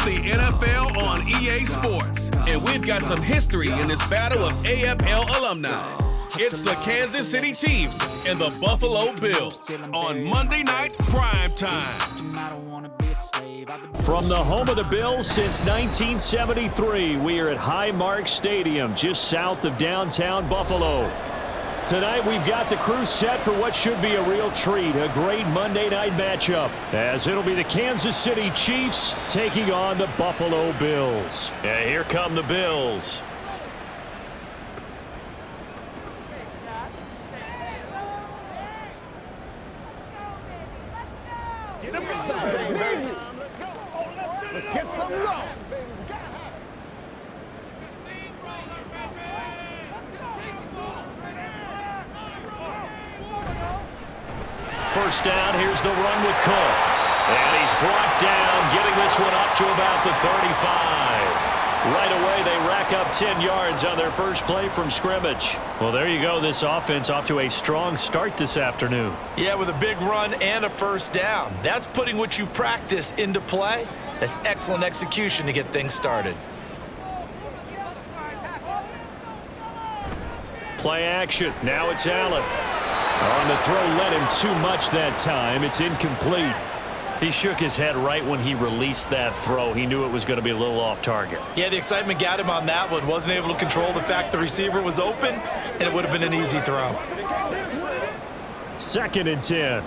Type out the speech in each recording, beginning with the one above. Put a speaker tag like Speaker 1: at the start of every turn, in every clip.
Speaker 1: It's the NFL on EA Sports, and we've got some history in this battle of AFL alumni. It's the Kansas City Chiefs and the Buffalo Bills on Monday Night Prime Time.
Speaker 2: From the home of the Bills since 1973, we are at Highmark Stadium, just south of downtown Buffalo. Tonight, we've got the crew set for what should be a real treat, a great Monday night matchup, as it'll be the Kansas City Chiefs taking on the Buffalo Bills. And here come the Bills.
Speaker 3: Let's get some love.
Speaker 2: First down, here's the run with Cook. And he's brought down, getting this one up to about the 35. Right away, they rack up 10 yards on their first play from scrimmage. Well, there you go. This offense off to a strong start this afternoon.
Speaker 4: Yeah, with a big run and a first down. That's putting what you practice into play. That's excellent execution to get things started.
Speaker 2: Play action. Now it's Allen. On the throw, led him too much that time. It's incomplete. He shook his head right when he released that throw. He knew it was going to be a little off target.
Speaker 4: Yeah, the excitement got him on that one. Wasn't able to control the fact the receiver was open, and it would have been an easy throw.
Speaker 2: 2nd and 10.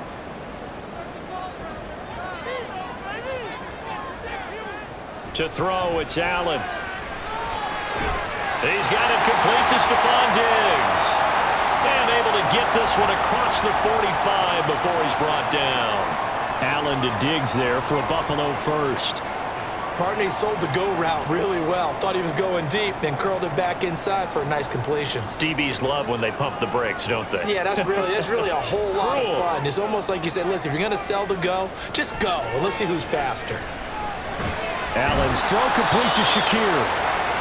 Speaker 2: To throw, it's Allen. He's got it complete to Stephon Diggs. And able to get this one across the 45 before he's brought down. Allen to Diggs there for a Buffalo first.
Speaker 4: Partney sold the go route really well. Thought he was going deep, then curled it back inside for a nice completion.
Speaker 2: DBs love when they pump the brakes, don't they?
Speaker 4: Yeah, that's really a whole lot of fun. It's almost like you said, listen, if you're going to sell the go, just go. And let's see who's faster.
Speaker 2: Allen's throw complete to Shakir.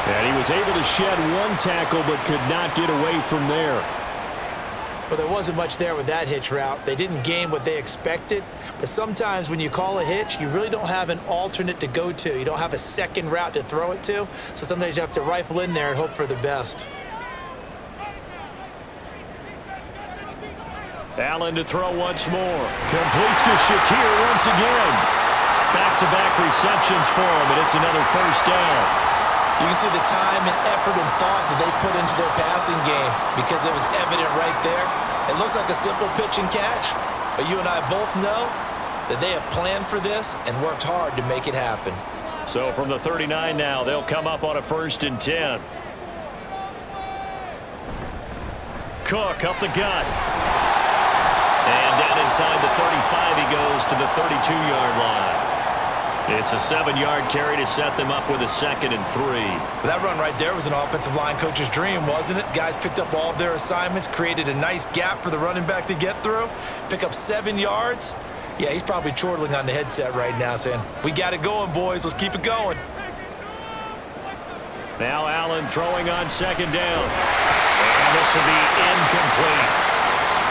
Speaker 2: And he was able to shed one tackle but could not get away from there.
Speaker 4: Well, there wasn't much there with that hitch route. They didn't gain what they expected. But sometimes when you call a hitch, you really don't have an alternate to go to. You don't have a second route to throw it to. So sometimes you have to rifle in there and hope for the best.
Speaker 2: Allen to throw once more. Completes to Shakir once again. Back-to-back receptions for him, and it's another first down.
Speaker 4: You can see the time and effort and thought that they put into their passing game because it was evident right there. It looks like a simple pitch and catch, but you and I both know that they have planned for this and worked hard to make it happen.
Speaker 2: So from the 39 now, they'll come up on a 1st and 10. Cook up the gut. And down inside the 35, he goes to the 32-yard line. It's a 7-yard carry to set them up with a 2nd and 3.
Speaker 4: That run right there was an offensive line coach's dream, wasn't it? Guys picked up all of their assignments, created a nice gap for the running back to get through, pick up 7 yards. Yeah, he's probably chortling on the headset right now saying, we got it going, boys. Let's keep it going.
Speaker 2: Now Allen throwing on 2nd down. And this will be incomplete.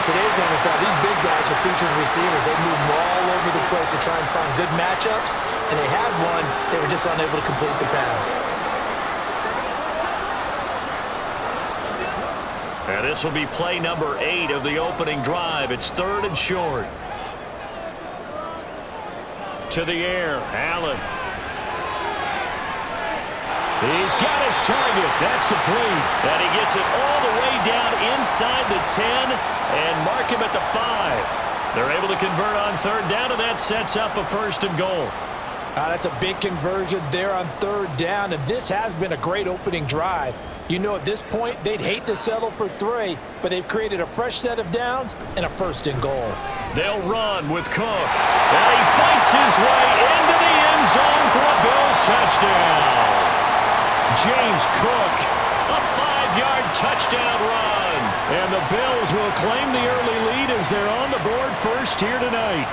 Speaker 4: Today's NFL, these big guys are featured receivers. They move all over the place to try and find good matchups, and they had one. They were just unable to complete the pass.
Speaker 2: And this will be play number 8 of the opening drive. It's 3rd and short. To the air, Allen. He's got his target. That's complete. And he gets it all the way down inside the 10 and mark him at the 5. They're able to convert on 3rd down, and that sets up a 1st and goal.
Speaker 4: That's a big conversion there on 3rd down, and this has been a great opening drive. You know, at this point, they'd hate to settle for 3, but they've created a fresh set of downs and a 1st and goal.
Speaker 2: They'll run with Cook. And he fights his way into the end zone for a Bills touchdown. James Cook, a 5-yard touchdown run. And the Bills will claim the early lead as they're on the board first here tonight.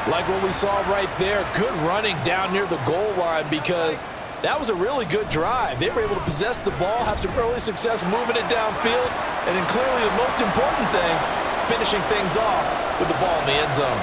Speaker 4: Like what we saw right there, good running down near the goal line because that was a really good drive. They were able to possess the ball, have some early success moving it downfield, and then clearly the most important thing, finishing things off with the ball in the end zone.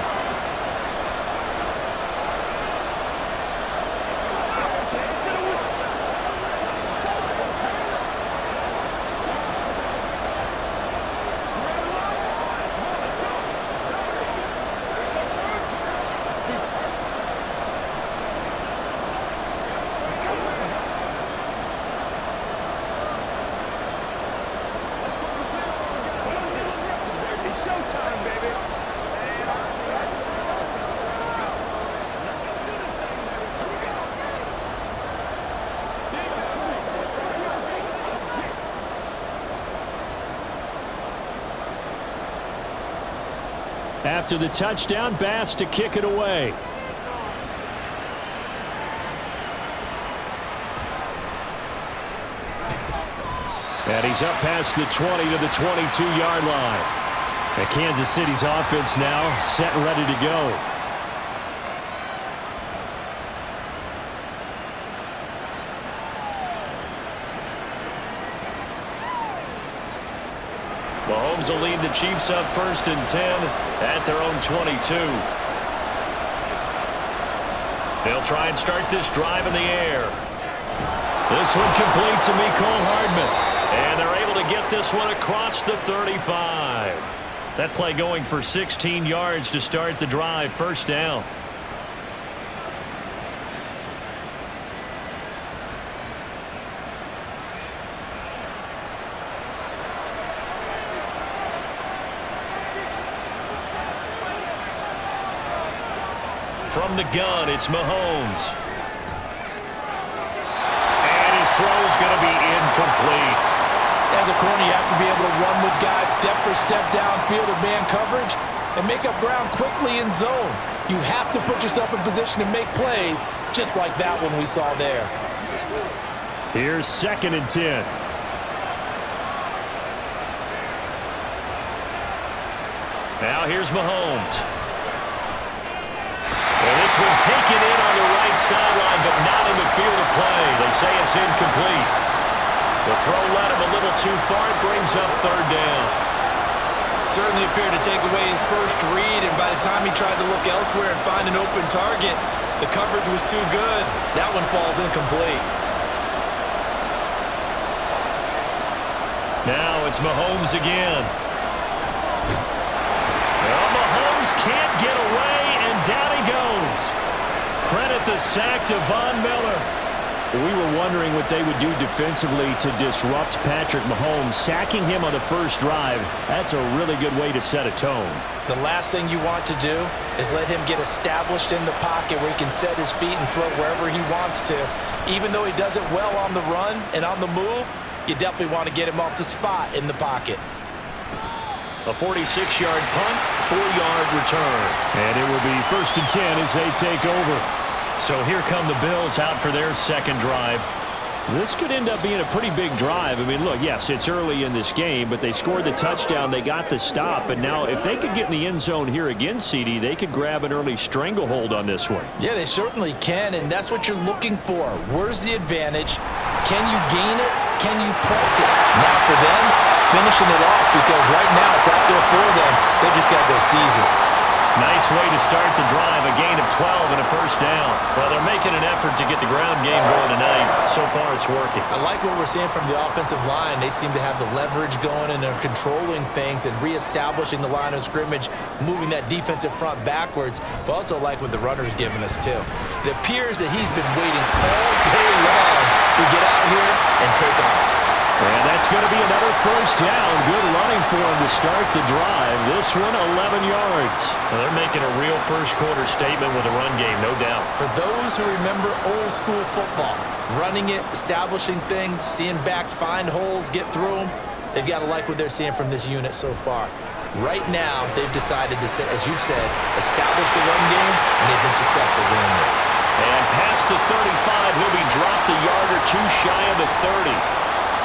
Speaker 2: After the touchdown, Bass to kick it away. And he's up past the 20 to the 22-yard line. And Kansas City's offense now set and ready to go. Mahomes will lead the Chiefs up 1st and 10 at their own 22. They'll try and start this drive in the air. This one complete to Mecole Hardman. And they're able to get this one across the 35. That play going for 16 yards to start the drive. 1st down. From the gun, it's Mahomes. And his throw's going to be incomplete.
Speaker 4: As a corner, you have to be able to run with guys step for step downfield in man coverage and make up ground quickly in zone. You have to put yourself in position to make plays, just like that one we saw there.
Speaker 2: Here's 2nd and 10. Now here's Mahomes. And this one taken in on the right sideline, but not in the field of play. They say it's incomplete. The throw led him a little too far. It brings up 3rd down.
Speaker 4: Certainly appeared to take away his first read, and by the time he tried to look elsewhere and find an open target, the coverage was too good. That one falls incomplete.
Speaker 2: Now it's Mahomes again. Well, Mahomes can't get away, and down he goes. Credit the sack to Von Miller. We were wondering what they would do defensively to disrupt Patrick Mahomes. Sacking him on the first drive, that's a really good way to set a tone.
Speaker 4: The last thing you want to do is let him get established in the pocket where he can set his feet and throw wherever he wants to. Even though he does it well on the run and on the move, you definitely want to get him off the spot in the pocket.
Speaker 2: A 46-yard punt, 4-yard return. And it will be 1st and 10 as they take over. So here come the Bills out for their 2nd drive. This could end up being a pretty big drive. I mean, look, yes, it's early in this game, but they scored the touchdown, they got the stop, and now if they could get in the end zone here again, CD, they could grab an early stranglehold on this one.
Speaker 4: Yeah, they certainly can, and that's what you're looking for. Where's the advantage? Can you gain it? Can you press it? Now for them, finishing it off, because right now it's out there for them. They just got to go seize it.
Speaker 2: Nice way to start the drive, a gain of 12 and a 1st down. Well, they're making an effort to get the ground game going tonight. So far, it's working.
Speaker 4: I like what we're seeing from the offensive line. They seem to have the leverage going, and they're controlling things and reestablishing the line of scrimmage, moving that defensive front backwards, but also like what the runner's giving us, too. It appears that he's been waiting all day long to get out here and take off.
Speaker 2: And that's going to be another 1st down. Good running for him to start the drive. This one, 11 yards. Well, they're making a real first-quarter statement with a run game, no doubt.
Speaker 4: For those who remember old-school football, running it, establishing things, seeing backs find holes, get through them, they've got to like what they're seeing from this unit so far. Right now, they've decided to, as you said, establish the run game, and they've been successful doing it.
Speaker 2: And past the 35, he'll be dropped a yard or two shy of the 30.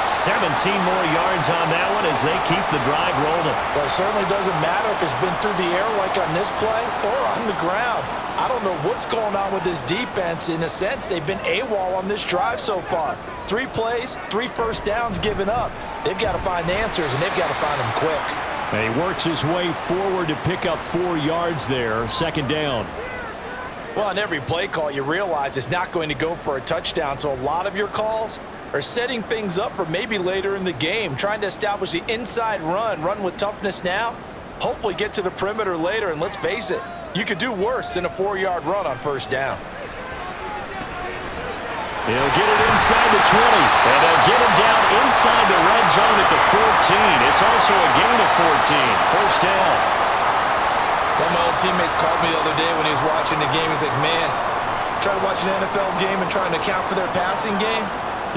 Speaker 2: 17 more yards on that one as they keep the drive rolling.
Speaker 4: Well, it certainly doesn't matter if it's been through the air like on this play or on the ground. I don't know what's going on with this defense. In a sense, they've been AWOL on this drive so far. 3 plays, 3 first downs given up. They've got to find the answers, and they've got to find them quick.
Speaker 2: And he works his way forward to pick up 4 yards there, 2nd down.
Speaker 4: Well, on every play call, you realize it's not going to go for a touchdown, so a lot of your calls are setting things up for maybe later in the game, trying to establish the inside run with toughness now, hopefully get to the perimeter later, and let's face it, you could do worse than a 4-yard run on 1st down.
Speaker 2: He'll get it inside the 20, and they'll get him down inside the red zone at the 14. It's also a gain of 14, 1st down.
Speaker 4: One of my old teammates called me the other day when he was watching the game. He's like, man, trying to watch an NFL game and trying to account for their passing game?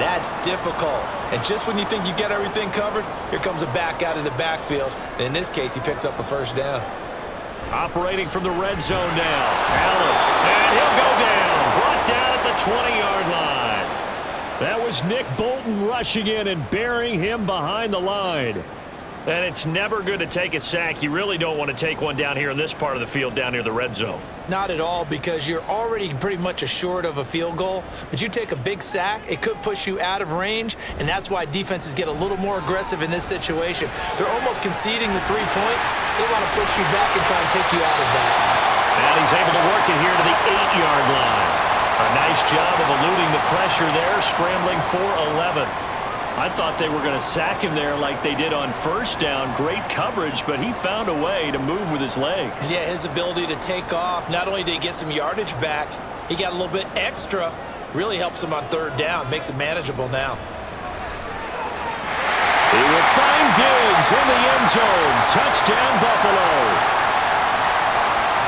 Speaker 4: That's difficult. And just when you think you get everything covered, here comes a back out of the backfield. And in this case, he picks up a 1st down.
Speaker 2: Operating from the red zone now. Allen. And he'll go down. Brought down at the 20-yard line. That was Nick Bolton rushing in and burying him behind the line. And it's never good to take a sack. You really don't want to take one down here in this part of the field down near the red zone.
Speaker 4: Not at all, because you're already pretty much assured of a field goal. But you take a big sack, it could push you out of range, and that's why defenses get a little more aggressive in this situation. They're almost conceding the 3 points. They want to push you back and try and take you out of that.
Speaker 2: And he's able to work it here to the 8-yard line. A nice job of eluding the pressure there, scrambling for 11. I thought they were going to sack him there like they did on first down. Great coverage, but he found a way to move with his legs.
Speaker 4: Yeah, his ability to take off, not only did he get some yardage back, he got a little bit extra. Really helps him on third down, makes it manageable now.
Speaker 2: He will find Diggs in the end zone. Touchdown, Buffalo.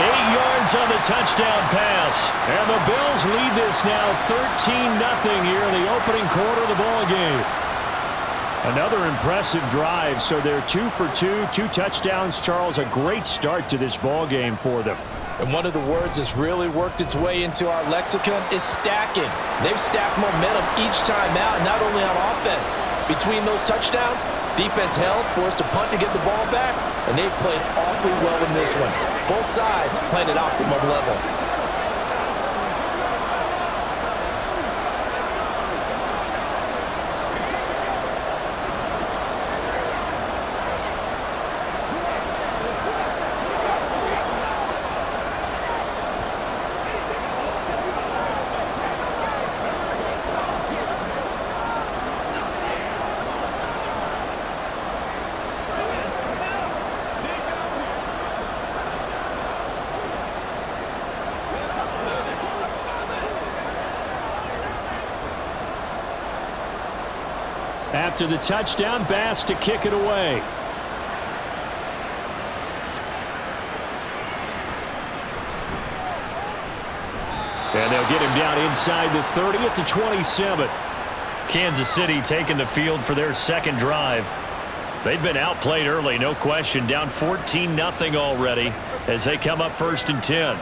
Speaker 2: 8 yards on the touchdown pass. And the Bills lead this now 13-0 here in the opening quarter of the ball game. Another impressive drive, so they're 2 for 2, 2 touchdowns. Charles, a great start to this ball game for them.
Speaker 4: And one of the words that's really worked its way into our lexicon is stacking. They've stacked momentum each time out, not only on offense. Between those touchdowns, defense held, forced a punt to get the ball back, and they've played awfully well in this one. Both sides playing at optimum level.
Speaker 2: After the touchdown, Bass to kick it away. And they'll get him down inside the 30 at the 27. Kansas City taking the field for their second drive. They've been outplayed early, no question. Down 14-0 already as they come up 1st and 10.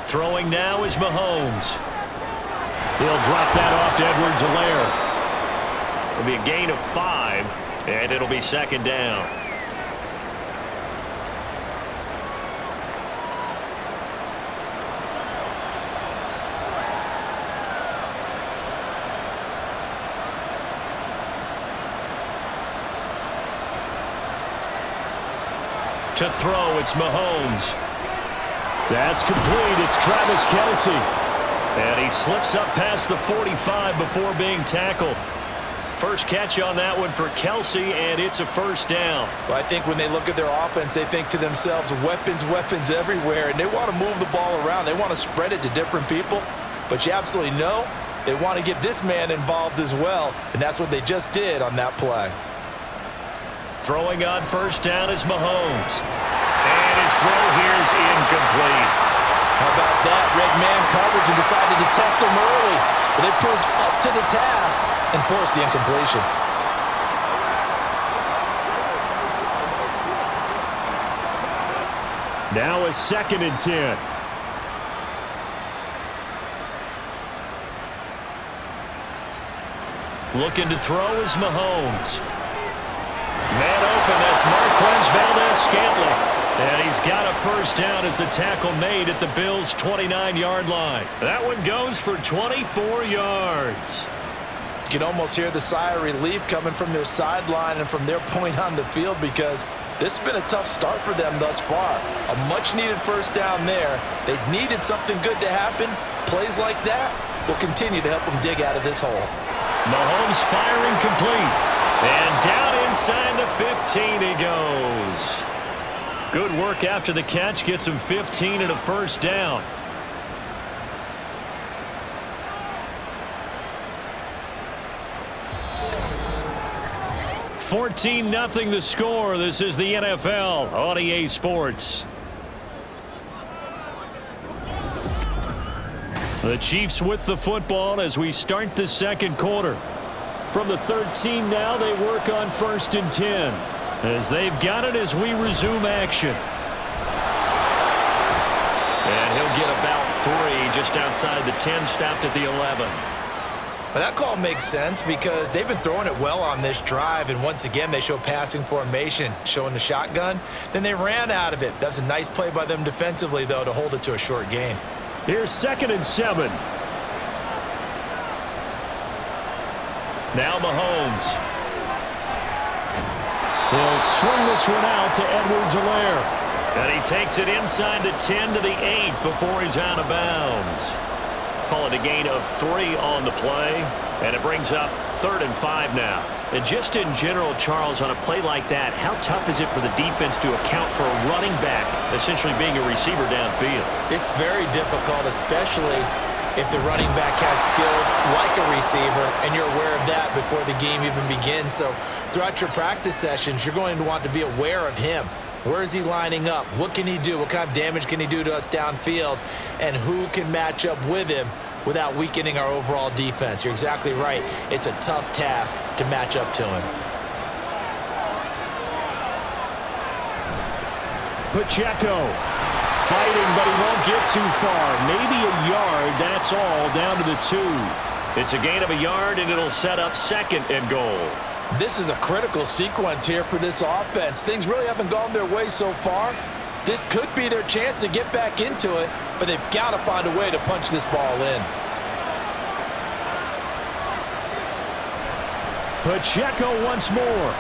Speaker 2: Throwing now is Mahomes. He'll drop that off to Edwards-Helaire. It'll be a gain of 5, and it'll be second down. To throw, it's Mahomes. That's complete. It's Travis Kelce. And he slips up past the 45 before being tackled. First catch on that one for Kelce, and it's a first down.
Speaker 4: Well, I think when they look at their offense, they think to themselves, weapons, weapons everywhere, and they want to move the ball around. They want to spread it to different people. But you absolutely know they want to get this man involved as well, and that's what they just did on that play.
Speaker 2: Throwing on first down is Mahomes. And his throw here is incomplete.
Speaker 4: How about that? Red man coverage and decided to test him early. But they proved up to the task and forced the incompletion.
Speaker 2: Now a 2nd and 10. Looking to throw is Mahomes. Man open, that's Marquez Valdes-Scantling. And he's got a first down as the tackle made at the Bills' 29-yard line. That one goes for 24 yards.
Speaker 4: You can almost hear the sigh of relief coming from their sideline and from their point on the field, because this has been a tough start for them thus far. A much-needed first down there. They've needed something good to happen. Plays like that will continue to help them dig out of this hole.
Speaker 2: Mahomes firing complete. And down inside the 15 he goes. Good work after the catch. Gets him 15 and a first down. $14-0 the score. This is the NFL on EA Sports. The The Chiefs with the football as we start the second quarter. From the 13 now, they work on 1st and 10 as they've got it as we resume action. And he'll get about 3 just outside the 10, stopped at the 11.
Speaker 4: Well, that call makes sense because they've been throwing it well on this drive, and once again they show passing formation, showing the shotgun. Then they ran out of it. That's a nice play by them defensively, though, to hold it to a short gain.
Speaker 2: Here's 2nd and 7. Now Mahomes. He'll swing this one out to Edwards-Helaire. And he takes it inside the 10 to the 8 before he's out of bounds. Call it a gain of 3 on the play. And it brings up 3rd and 5 now. And just in general, Charles, on a play like that, how tough is it for the defense to account for a running back essentially being a receiver downfield?
Speaker 4: It's very difficult, especially if the running back has skills like a receiver, and you're aware of that before the game even begins. So throughout your practice sessions, you're going to want to be aware of him. Where is he lining up? What can he do? What kind of damage can he do to us downfield? And who can match up with him without weakening our overall defense? You're exactly right. It's a tough task to match up to him.
Speaker 2: Pacheco fighting, but he won't get too far. Maybe a yard, that's all, down to the 2. It's a gain of a yard, and it'll set up 2nd and goal.
Speaker 4: This is a critical sequence here for this offense. Things really haven't gone their way so far. This could be their chance to get back into it, but they've got to find a way to punch this ball in.
Speaker 2: Pacheco once more.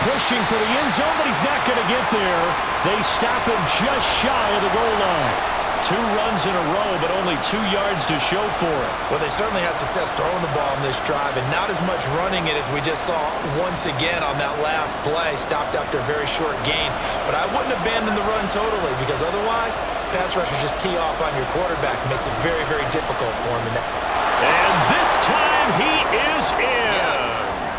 Speaker 2: Pushing for the end zone, but he's not going to get there. They stop him just shy of the goal line. 2 runs in a row, but only 2 yards to show for it.
Speaker 4: Well, they certainly had success throwing the ball in this drive, and not as much running it as we just saw once again on that last play. Stopped after a very short gain. But I wouldn't abandon the run totally, because otherwise, pass rushers just tee off on your quarterback. Makes it very, very difficult for him.
Speaker 2: And this time he is in.
Speaker 4: Yes.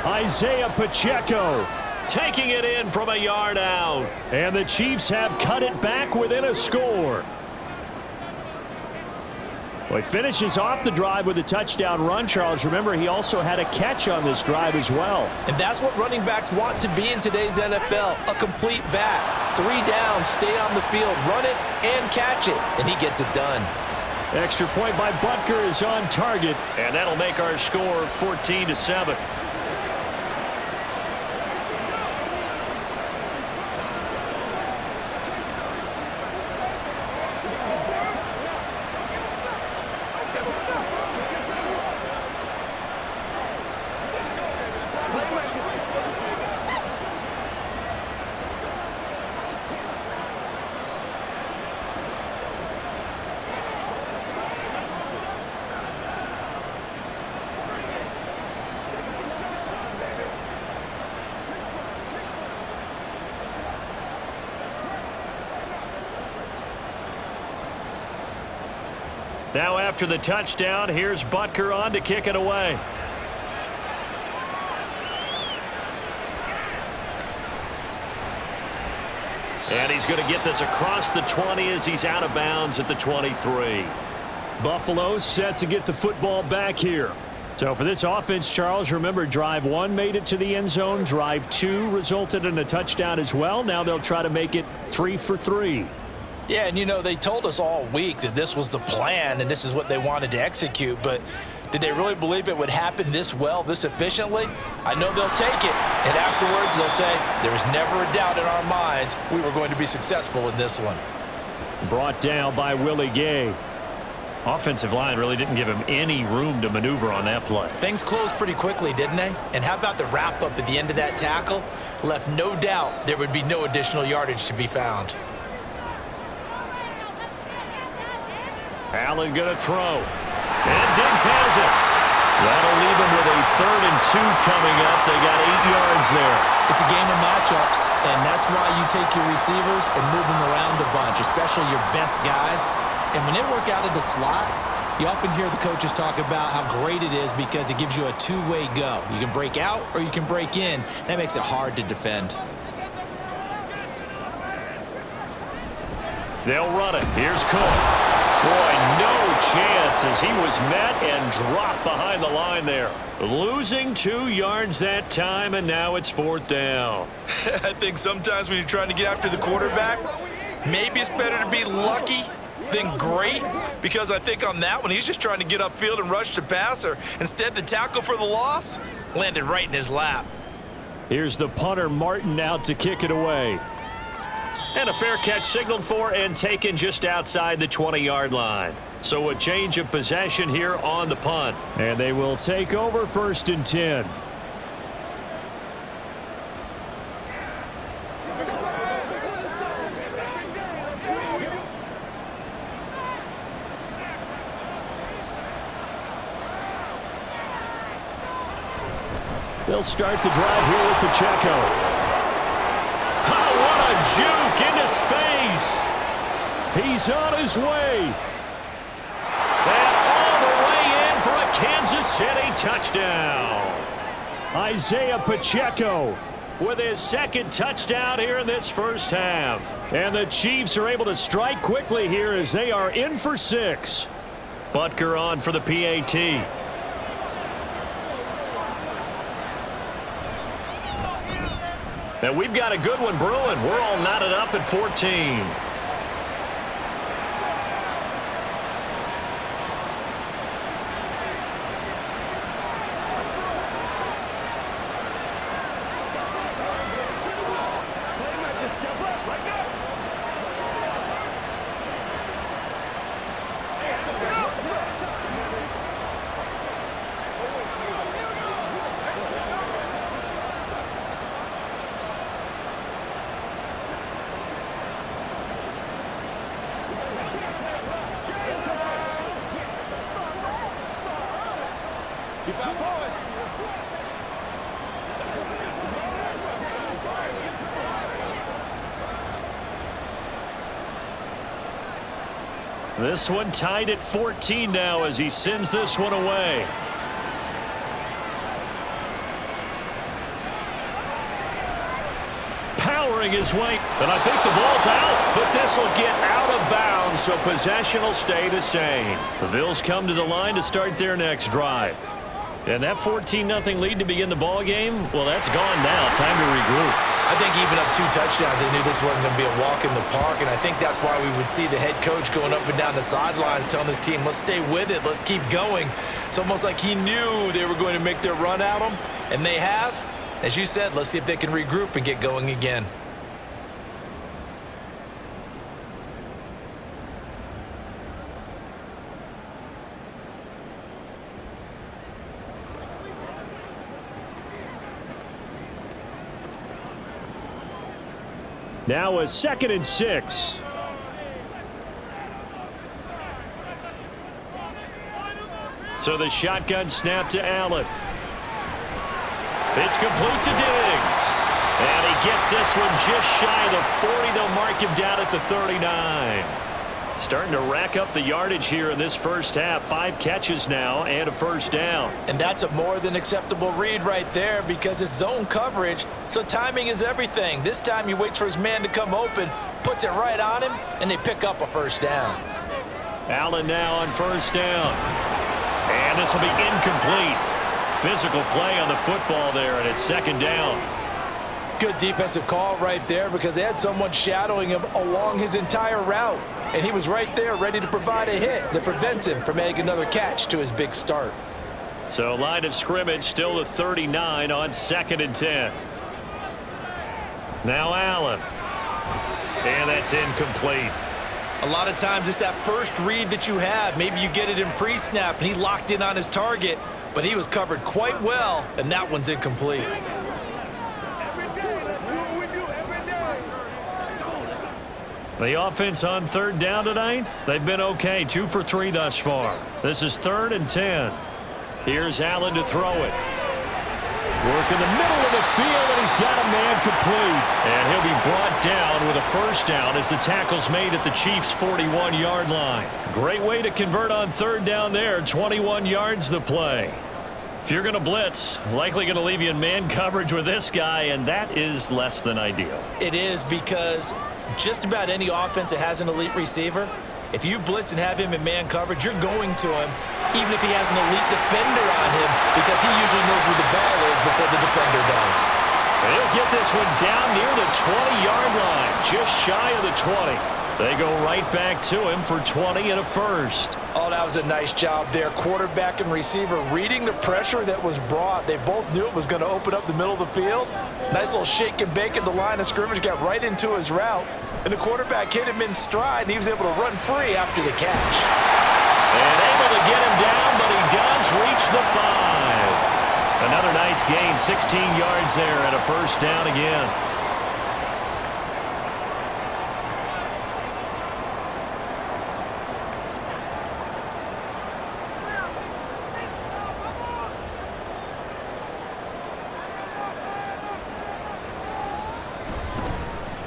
Speaker 2: Isaiah Pacheco taking it in from a yard out. And the Chiefs have cut it back within a score. Well, he finishes off the drive with a touchdown run, Charles. Remember, he also had a catch on this drive as well.
Speaker 4: And that's what running backs want to be in today's NFL, a complete back. 3 down, stay on the field, run it, and catch it. And he gets it done.
Speaker 2: Extra point by Butker is on target, and that'll make our score 14-7. Now after the touchdown, here's Butker on to kick it away. And he's going to get this across the 20 as he's out of bounds at the 23. Buffalo set to get the football back here. So for this offense, Charles, remember, drive 1 made it to the end zone. Drive 2 resulted in a touchdown as well. Now they'll try to make it 3 for 3.
Speaker 4: Yeah, and you know, they told us all week that this was the plan and this is what they wanted to execute, but did they really believe it would happen this well, this efficiently? I know they'll take it, and afterwards they'll say, there was never a doubt in our minds we were going to be successful in this one.
Speaker 2: Brought down by Willie Gay. Offensive line really didn't give him any room to maneuver on that play.
Speaker 4: Things closed pretty quickly, didn't they? And how about the wrap-up at the end of that tackle? Left no doubt there would be no additional yardage to be found.
Speaker 2: Allen going to throw. And Diggs has it. That'll leave him with a 3rd and 2 coming up. They got 8 yards there.
Speaker 4: It's a game of matchups, and that's why you take your receivers and move them around a bunch, especially your best guys. And when they work out of the slot, you often hear the coaches talk about how great it is because it gives you a 2-way go. You can break out or you can break in. That makes it hard to defend.
Speaker 2: They'll run it. Here's Cook. Boy, no chance as he was met and dropped behind the line there. Losing 2 yards that time, and now it's 4th down.
Speaker 4: I think sometimes when you're trying to get after the quarterback, maybe it's better to be lucky than great, because I think on that one, he's just trying to get upfield and rush the passer. Instead, the tackle for the loss landed right in his lap.
Speaker 2: Here's the punter, Martin, out to kick it away. And a fair catch signaled for and taken just outside the 20-yard line. So a change of possession here on the punt. And they will take over 1st and 10. They'll start the drive here with Pacheco. Oh, what a juke into space. He's on his way. And all the way in for a Kansas City touchdown. Isaiah Pacheco with his 2nd touchdown here in this first half. And the Chiefs are able to strike quickly here as they are in for 6. Butker on for the PAT. And we've got a good one brewing. We're all knotted up at 14. This one tied at 14 now as he sends this one away. Powering his way, and I think the ball's out, but this will get out of bounds, so possession will stay the same. The Bills come to the line to start their next drive. And that 14-0 lead to begin the ball game, well, that's gone now. Time to regroup.
Speaker 4: I think even up 2 touchdowns, they knew this wasn't going to be a walk in the park, and I think that's why we would see the head coach going up and down the sidelines telling his team, let's stay with it, let's keep going. It's almost like he knew they were going to make their run at him, and they have. As you said, let's see if they can regroup and get going again.
Speaker 2: Now a 2nd and 6. So the shotgun snap to Allen. It's complete to Diggs. And he gets this one just shy of the 40. They'll mark him down at the 39. Starting to rack up the yardage here in this first half. 5 catches now and a first down.
Speaker 4: And that's a more than acceptable read right there because it's zone coverage, so timing is everything. This time he waits for his man to come open, puts it right on him, and they pick up a first down.
Speaker 2: Allen now on first down. And this will be incomplete. Physical play on the football there, and it's 2nd down.
Speaker 4: Good defensive call right there because they had someone shadowing him along his entire route. And he was right there ready to provide a hit to prevent him from making another catch to his big start.
Speaker 2: So line of scrimmage still the 39 on 2nd and 10. Now Allen. And that's incomplete.
Speaker 4: A lot of times it's that first read that you have. Maybe you get it in pre-snap and he locked in on his target, but he was covered quite well, and that one's incomplete.
Speaker 2: The offense on 3rd down tonight, they've been okay, 2 for 3 thus far. This is 3rd and 10. Here's Allen to throw it. Work in the middle of the field, and he's got a man complete. And he'll be brought down with a first down as the tackle's made at the Chiefs' 41-yard line. Great way to convert on 3rd down there, 21 yards the play. If you're going to blitz, likely going to leave you in man coverage with this guy, and that is less than ideal.
Speaker 4: It is because just about any offense that has an elite receiver, If you blitz and have him in man coverage, you're going to him, even if he has an elite defender on him, because he usually knows where the ball is before the defender does.
Speaker 2: He'll get this one down near the 20-yard line, just shy of the 20. They go right back to him for 20 and a first.
Speaker 4: Oh, that was a nice job there. Quarterback and receiver reading the pressure that was brought. They both knew it was going to open up the middle of the field. Nice little shake and bake at the line of scrimmage, got right into his route. And the quarterback hit him in stride, and he was able to run free after the catch.
Speaker 2: And able to get him down, but he does reach the 5. Another nice gain, 16 yards there, and a first down again.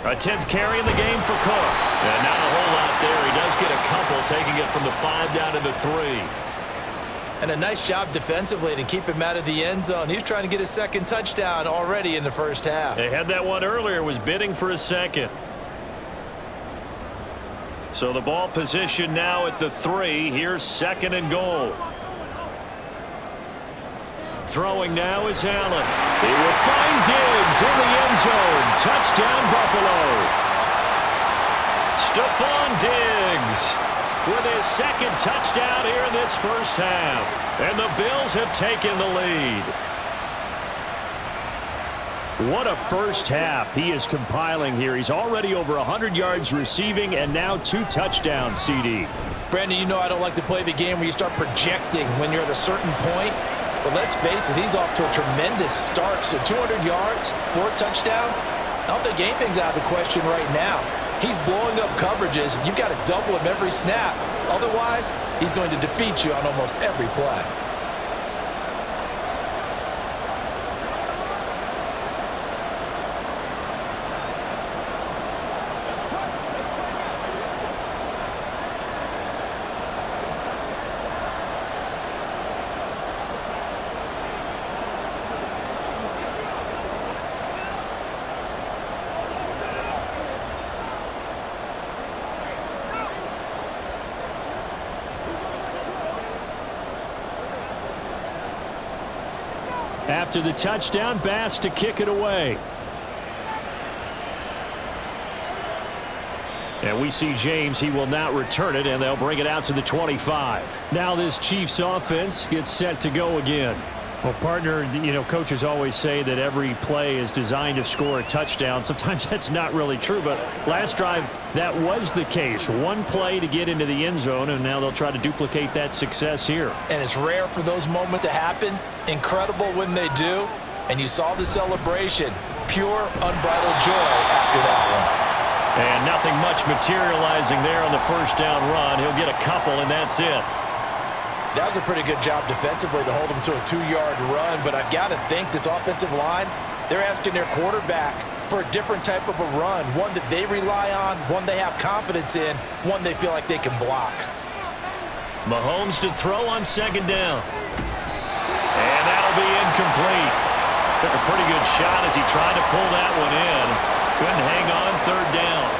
Speaker 2: A 10th carry in the game for Cook. And not a whole lot there. He does get a couple, taking it from the 5 down to the 3.
Speaker 4: And a nice job defensively to keep him out of the end zone. He was trying to get his second touchdown already in the first half.
Speaker 2: They had that one earlier, was bidding for a second. So the ball position now at the 3. Here's 2nd and goal. Throwing now is Allen. He will find Diggs in the end zone. Touchdown, Buffalo. Stephon Diggs with his second touchdown here in this first half. And the Bills have taken the lead. What a first half he is compiling here. He's already over 100 yards receiving and now 2 touchdowns, CD.
Speaker 4: Brandon, you know I don't like to play the game where you start projecting when you're at a certain point. But let's face it, he's off to a tremendous start. So 200 yards, 4 touchdowns. I don't think anything's out of the question right now. He's blowing up coverages. You've got to double him every snap. Otherwise, he's going to defeat you on almost every play.
Speaker 2: After the touchdown, Bass to kick it away. And we see James. He will not return it, and they'll bring it out to the 25. Now this Chiefs offense gets set to go again. Well, partner, you know, coaches always say that every play is designed to score a touchdown. Sometimes that's not really true, but last drive, that was the case. One play to get into the end zone, and now they'll try to duplicate that success here. And
Speaker 4: it's rare for those moments to happen. Incredible when they do. And you saw the celebration. Pure, unbridled joy after that one.
Speaker 2: And nothing much materializing there on the first down run. He'll get a couple, and that's it.
Speaker 4: That was a pretty good job defensively to hold him to a 2-yard run, but I've got to think this offensive line, they're asking their quarterback for a different type of a run, one that they rely on, one they have confidence in, one they feel like they can block.
Speaker 2: Mahomes to throw on 2nd down. And that'll be incomplete. Took a pretty good shot as he tried to pull that one in. Couldn't hang on 3rd down.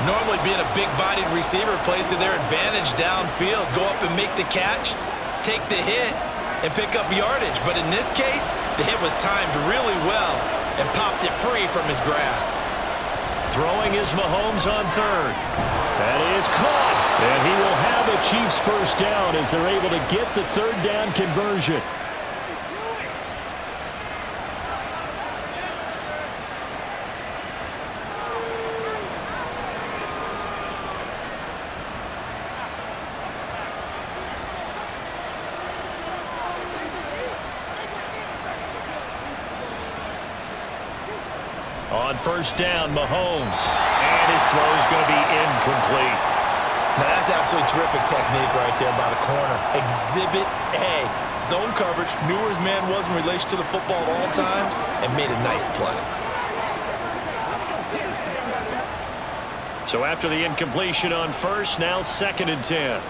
Speaker 4: Normally being a big-bodied receiver plays to their advantage downfield. Go up and make the catch, take the hit, and pick up yardage. But in this case, the hit was timed really well and popped it free from his grasp.
Speaker 2: Throwing is Mahomes on 3rd. That is caught. And he will have a Chiefs first down as they're able to get the 3rd down conversion. On 1st down, Mahomes. And his throw is going to be incomplete.
Speaker 4: Now that's absolutely terrific technique right there by the corner. Exhibit A. Zone coverage, knew where his man was in relation to the football at all times, and made a nice play.
Speaker 2: So after the incompletion on 1st, now 2nd and 10.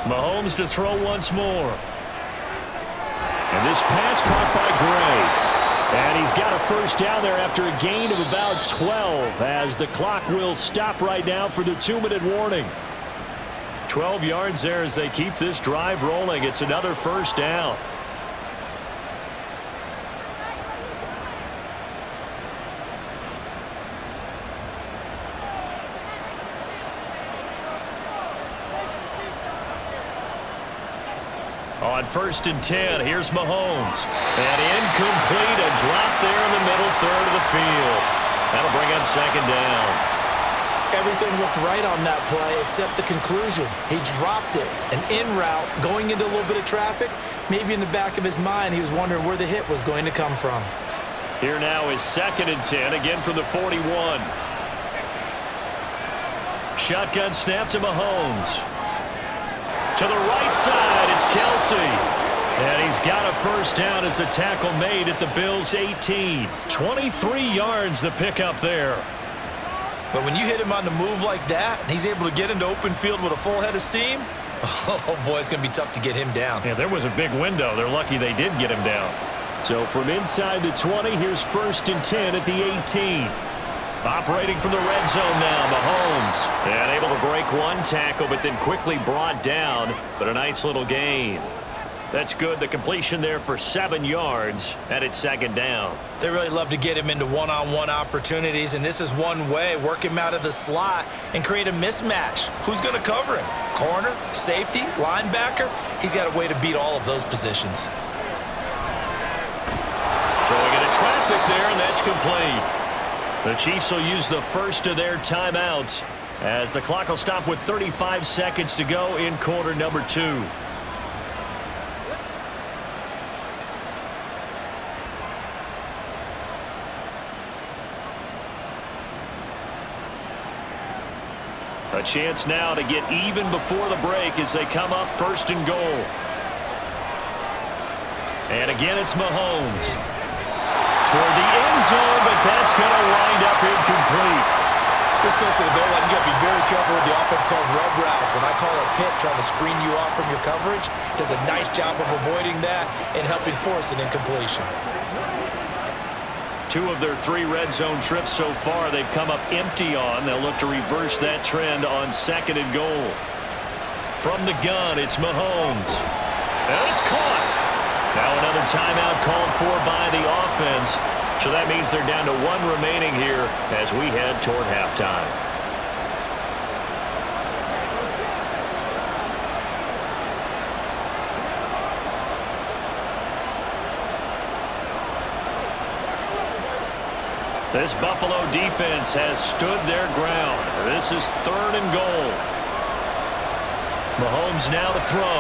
Speaker 2: Mahomes to throw once more. And this pass caught by Gray. And he's got a first down there after a gain of about 12 as the clock will stop right now for the 2-minute warning. 12 yards there as they keep this drive rolling. It's another first down. On 1st and 10, here's Mahomes. And incomplete, a drop there in the middle third of the field. That'll bring up 2nd down.
Speaker 4: Everything looked right on that play except the conclusion. He dropped it. An in route going into a little bit of traffic. Maybe in the back of his mind he was wondering where the hit was going to come from.
Speaker 2: Here now is 2nd and 10, again from the 41. Shotgun snap to Mahomes. To the right side, it's Kelsey. And he's got a first down as the tackle made at the Bills' 18. 23 yards the pickup there.
Speaker 4: But when you hit him on the move like that, and he's able to get into open field with a full head of steam, oh boy, it's going to be tough to get him down.
Speaker 2: Yeah, there was a big window. They're lucky they did get him down. So from inside the 20, here's 1st and 10 at the 18. Operating from the red zone now, Mahomes. And able to break one tackle, but then quickly brought down. But a nice little gain. That's good. The completion there for 7 yards, and it's 2nd down.
Speaker 4: They really love to get him into one-on-one opportunities, and this is one way. Work him out of the slot and create a mismatch. Who's going to cover him? Corner, safety, linebacker? He's got a way to beat all of those positions.
Speaker 2: Throwing into traffic there, and that's complete. The Chiefs will use the first of their timeouts as the clock will stop with 35 seconds to go in quarter number 2. A chance now to get even before the break as they come up 1st and goal. And again, it's Mahomes. Toward the end zone, but that's going to wind up incomplete.
Speaker 4: This goes to the goal line. You got to be very careful with the offense calls rub routes. When I call a pick trying to screen you off from your coverage, does a nice job of avoiding that and helping force an incompletion.
Speaker 2: 2 of their 3 red zone trips so far they've come up empty on. They'll look to reverse that trend on 2nd and goal. From the gun, it's Mahomes. And it's caught. Now another timeout called for by the offense. So that means they're down to 1 remaining here as we head toward halftime. This Buffalo defense has stood their ground. This is 3rd and goal. Mahomes now to throw.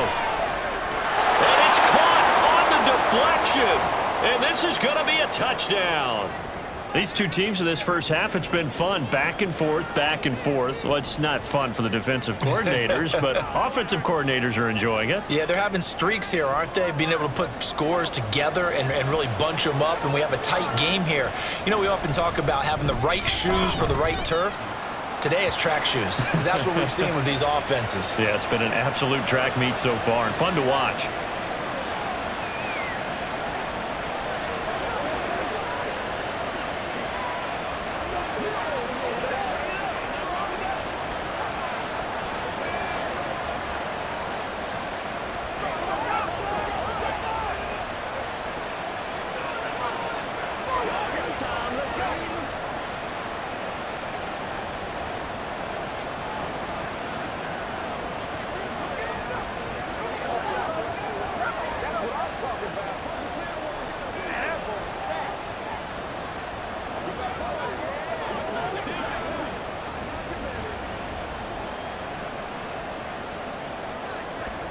Speaker 2: And it's caught on the deflection. And this is going to be a touchdown. These two teams in this first half, it's been fun. Back and forth, back and forth. Well, it's not fun for the defensive coordinators, but offensive coordinators are enjoying it.
Speaker 4: Yeah, they're having streaks here, aren't they? Being able to put scores together and really bunch them up, and we have a tight game here. You know, we often talk about having the right shoes for the right turf. Today it's track shoes, because that's what we've seen with these offenses.
Speaker 2: Yeah, it's been an absolute track meet so far, and fun to watch.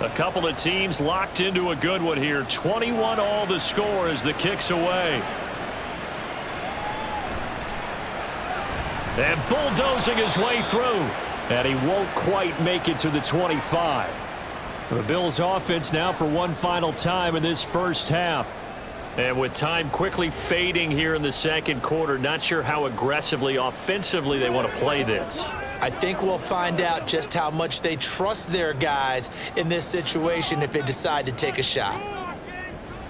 Speaker 2: A couple of teams locked into a good one here. 21 all the score as the kick's away. And bulldozing his way through. And he won't quite make it to the 25. The Bills offense now for one final time in this first half. And with time quickly fading here in the second quarter, not sure how aggressively, offensively they want to play this.
Speaker 4: I think we'll find out just how much they trust their guys in this situation if they decide to take a shot.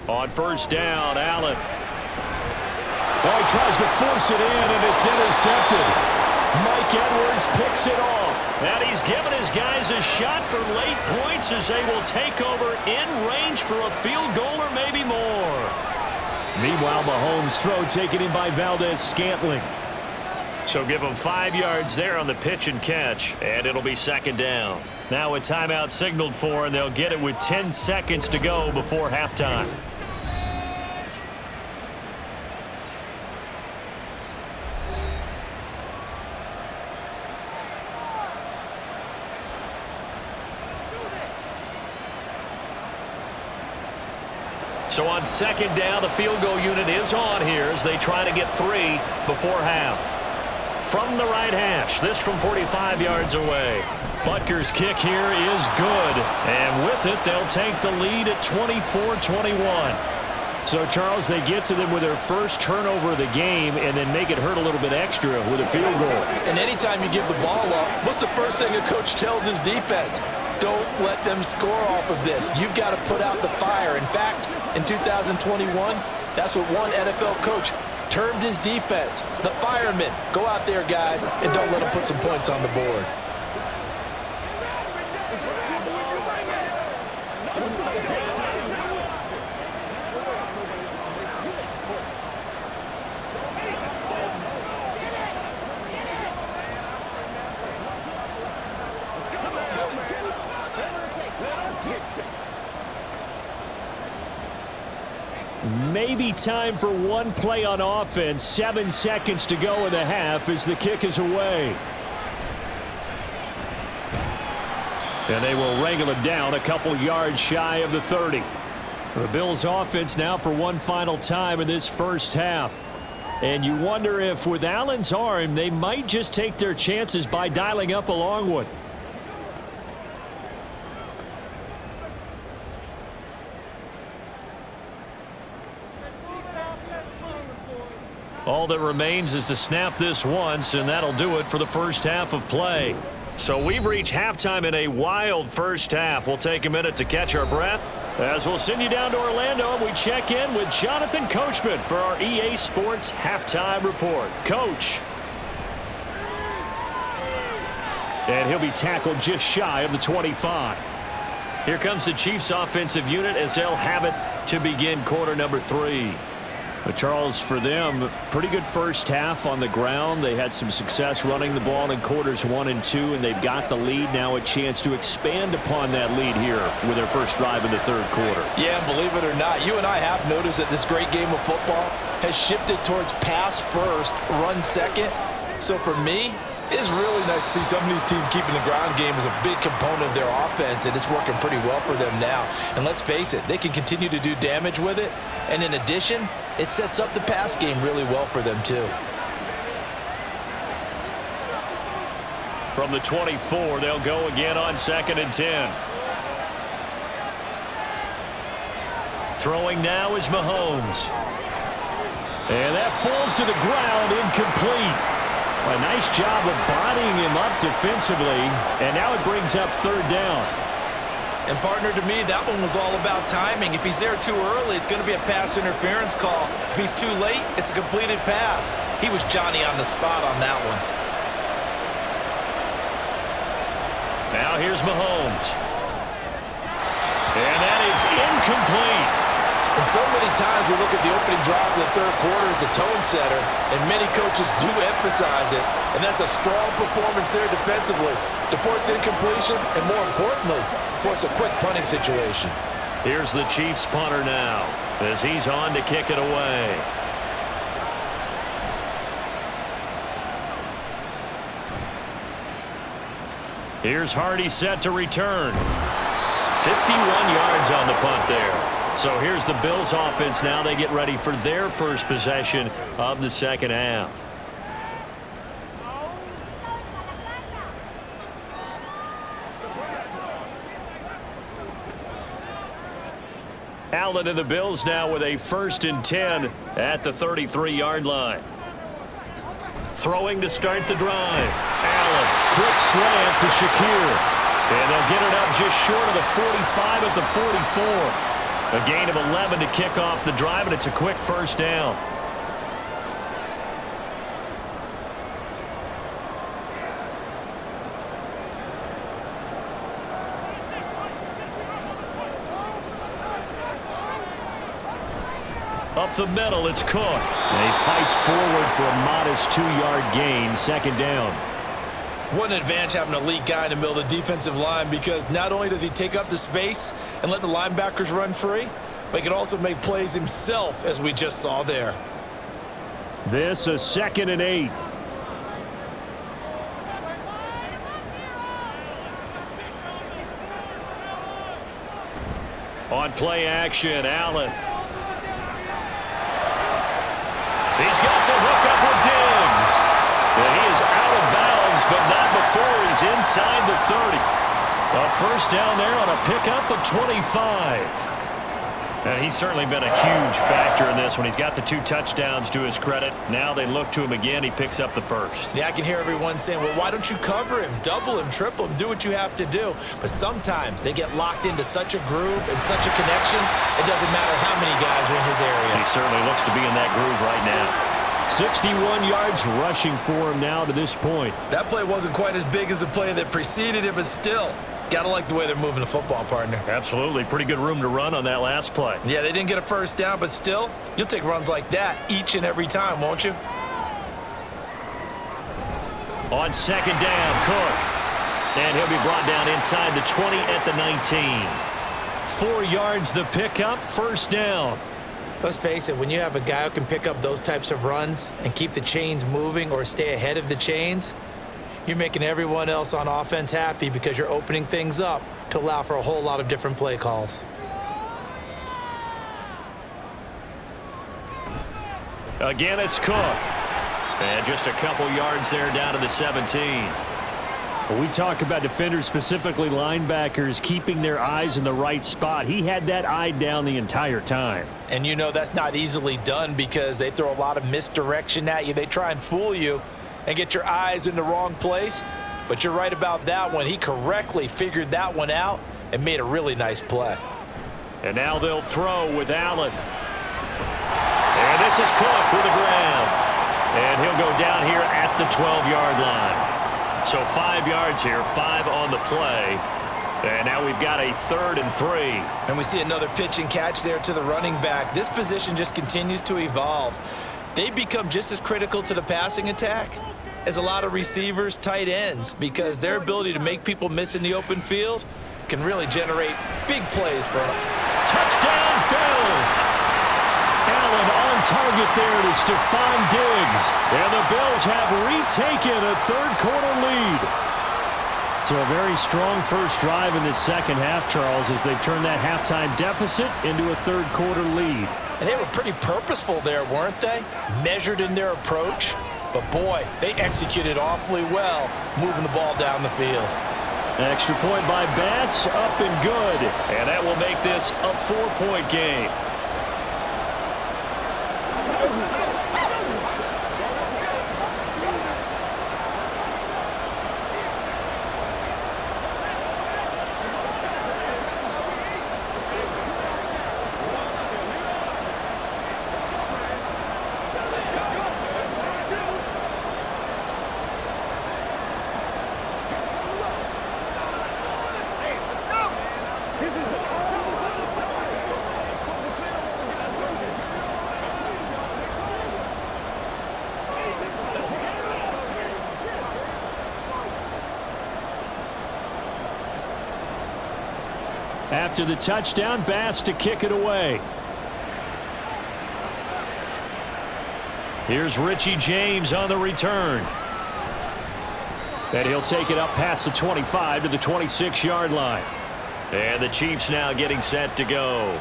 Speaker 2: On first down, Allen. Oh, he tries to force it in, and it's intercepted. Mike Edwards picks it off. And he's given his guys a shot for late points as they will take over in range for a field goal or maybe more. Meanwhile, Mahomes' throw taken in by Valdez-Scantling. So give them 5 yards there on the pitch and catch, and it'll be second down. Now a timeout signaled for, and they'll get it with 10 seconds to go before halftime. So on second down, the field goal unit is on here as they try to get 3 before half. From the right hash, this from 45 yards away. Butker's kick here is good. And with it, they'll take the lead at 24-21. So, Charles, they get to them with their first turnover of the game and then make it hurt a little bit extra with a field goal.
Speaker 4: And anytime you give the ball up, what's the first thing a coach tells his defense? Don't let them score off of this. You've got to put out the fire. In fact, in 2021, that's what one NFL coach termed his defense. The firemen. Go out there, guys, and don't let them put some points on the board.
Speaker 2: Maybe time for one play on offense. 7 seconds to go in the half as the kick is away. And they will wrangle it down a couple yards shy of the 30. The Bills offense now for one final time in this first half. And you wonder if with Allen's arm, they might just take their chances by dialing up a long one. All that remains is to snap this once, and that'll do it for the first half of play. So we've reached halftime in a wild first half. We'll take a minute to catch our breath as we'll send you down to Orlando and we check in with Jonathan Coachman for our EA Sports Halftime Report. Coach. And he'll be tackled just shy of the 25. Here comes the Chiefs offensive unit as they'll have it to begin quarter number 3. But Charles, for them, pretty good first half on the ground. They had some success running the ball in quarters 1 and 2, and they've got the lead. Now a chance to expand upon that lead here with their first drive in the third quarter. Yeah, believe it or not, you and I have noticed that this great game of football has shifted towards pass first, run second. So for me, it's really nice to see some of these teams keeping the ground game as a big component of their offense, and it's working pretty well for them now. And let's face it, they can continue to do damage with it. And in addition, it sets up the pass game really well for them too. From the 24, they'll go again on 2nd and 10. Throwing now is Mahomes. And that falls to the ground, incomplete. A nice job of bodying him up defensively, and now it brings up 3rd down.
Speaker 4: And partner, to me, that one was all about timing. If he's there too early, it's going to be a pass interference call. If he's too late, it's a completed pass. He was Johnny on the spot on that one.
Speaker 2: Now here's Mahomes. And that is incomplete.
Speaker 4: And so many times we look at the opening drive of the third quarter as a tone setter, and many coaches do emphasize it, and that's a strong performance there defensively to force incompletion and, more importantly, force a quick punting situation.
Speaker 2: Here's the Chiefs punter now as he's on to kick it away. Here's Hardy set to return. 51 yards on the punt there. So here's the Bills offense now. They get ready for their first possession of the second half. Allen and the Bills now with a 1st and 10 at the 33-yard line. Throwing to start the drive. Allen, quick slant to Shakir. And they'll get it up just short of the 45 at the 44. A gain of 11 to kick off the drive, and it's a quick first down. Up the middle, it's Cook. And he fights forward for a modest 2-yard gain, second down.
Speaker 4: What an advantage having an elite guy in the middle of the defensive line, because not only does he take up the space and let the linebackers run free, but he can also make plays himself, as we just saw there.
Speaker 2: This is 2nd and 8. On play action, Allen. He's got the hook up with Diggs. And he is out of bounds, but not before he's inside the 30. A first down there on a pickup of 25. And he's certainly been a huge factor in this when he's got the 2 touchdowns to his credit. Now they look to him again. He picks up the first.
Speaker 4: Yeah, I can hear everyone saying, well, why don't you cover him, double him, triple him, do what you have to do. But sometimes they get locked into such a groove and such a connection, it doesn't matter how many guys are in his area.
Speaker 2: He certainly looks to be in that groove right now. 61 yards rushing for him now to this point.
Speaker 4: That play wasn't quite as big as the play that preceded it, but still, got to like the way they're moving the football, partner.
Speaker 2: Absolutely. Pretty good room to run on that last play.
Speaker 4: Yeah, they didn't get a first down, but still, you'll take runs like that each and every time, won't you?
Speaker 2: On second down, Cook. And he'll be brought down inside the 20 at the 19. 4 yards the pickup, first down.
Speaker 4: Let's face it, when you have a guy who can pick up those types of runs and keep the chains moving or stay ahead of the chains, you're making everyone else on offense happy because you're opening things up to allow for a whole lot of different play calls.
Speaker 2: Again, it's Cook. And just a couple yards there down to the 17. We talk about defenders, specifically linebackers, keeping their eyes in the right spot. He had that eye down the entire time.
Speaker 4: And you know that's not easily done because they throw a lot of misdirection at you. They try and fool you and get your eyes in the wrong place. But you're right about that one. He correctly figured that one out and made a really nice play.
Speaker 2: And now they'll throw with Allen. And this is Cook with the ground. And he'll go down here at the 12-yard line. So 5 yards here, 5 on the play. And now we've got a 3rd and 3.
Speaker 4: And we see another pitch and catch there to the running back. This position just continues to evolve. They become just as critical to the passing attack as a lot of receivers, tight ends, because their ability to make people miss in the open field can really generate big plays for them.
Speaker 2: Touchdown, Bills! Allen on target there to Stephon Diggs. And the Bills have retaken a third-quarter lead. So a very strong first drive in this second half, Charles, as they've turned that halftime deficit into a third-quarter lead.
Speaker 4: And they were pretty purposeful there, weren't they? Measured in their approach. But, boy, they executed awfully well moving the ball down the field.
Speaker 2: Extra point by Bass, up and good. And that will make this a 4-point game. After the touchdown, Bass to kick it away. Here's Richie James on the return. And he'll take it up past the 25 to the 26-yard line. And the Chiefs now getting set to go.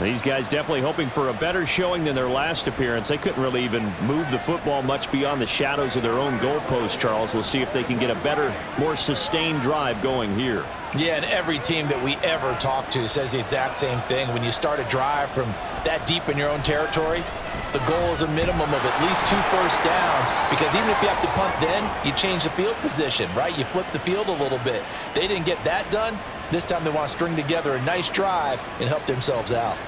Speaker 2: These guys definitely hoping for a better showing than their last appearance. They couldn't really even move the football much beyond the shadows of their own goalpost, Charles. We'll see if they can get a better, more sustained drive going here.
Speaker 4: Yeah, and every team that we ever talk to says the exact same thing. When you start a drive from that deep in your own territory, the goal is a minimum of at least 2 first downs, because even if you have to punt then, you change the field position, right? You flip the field a little bit. They didn't get that done. This time they want to string together a nice drive and help themselves out.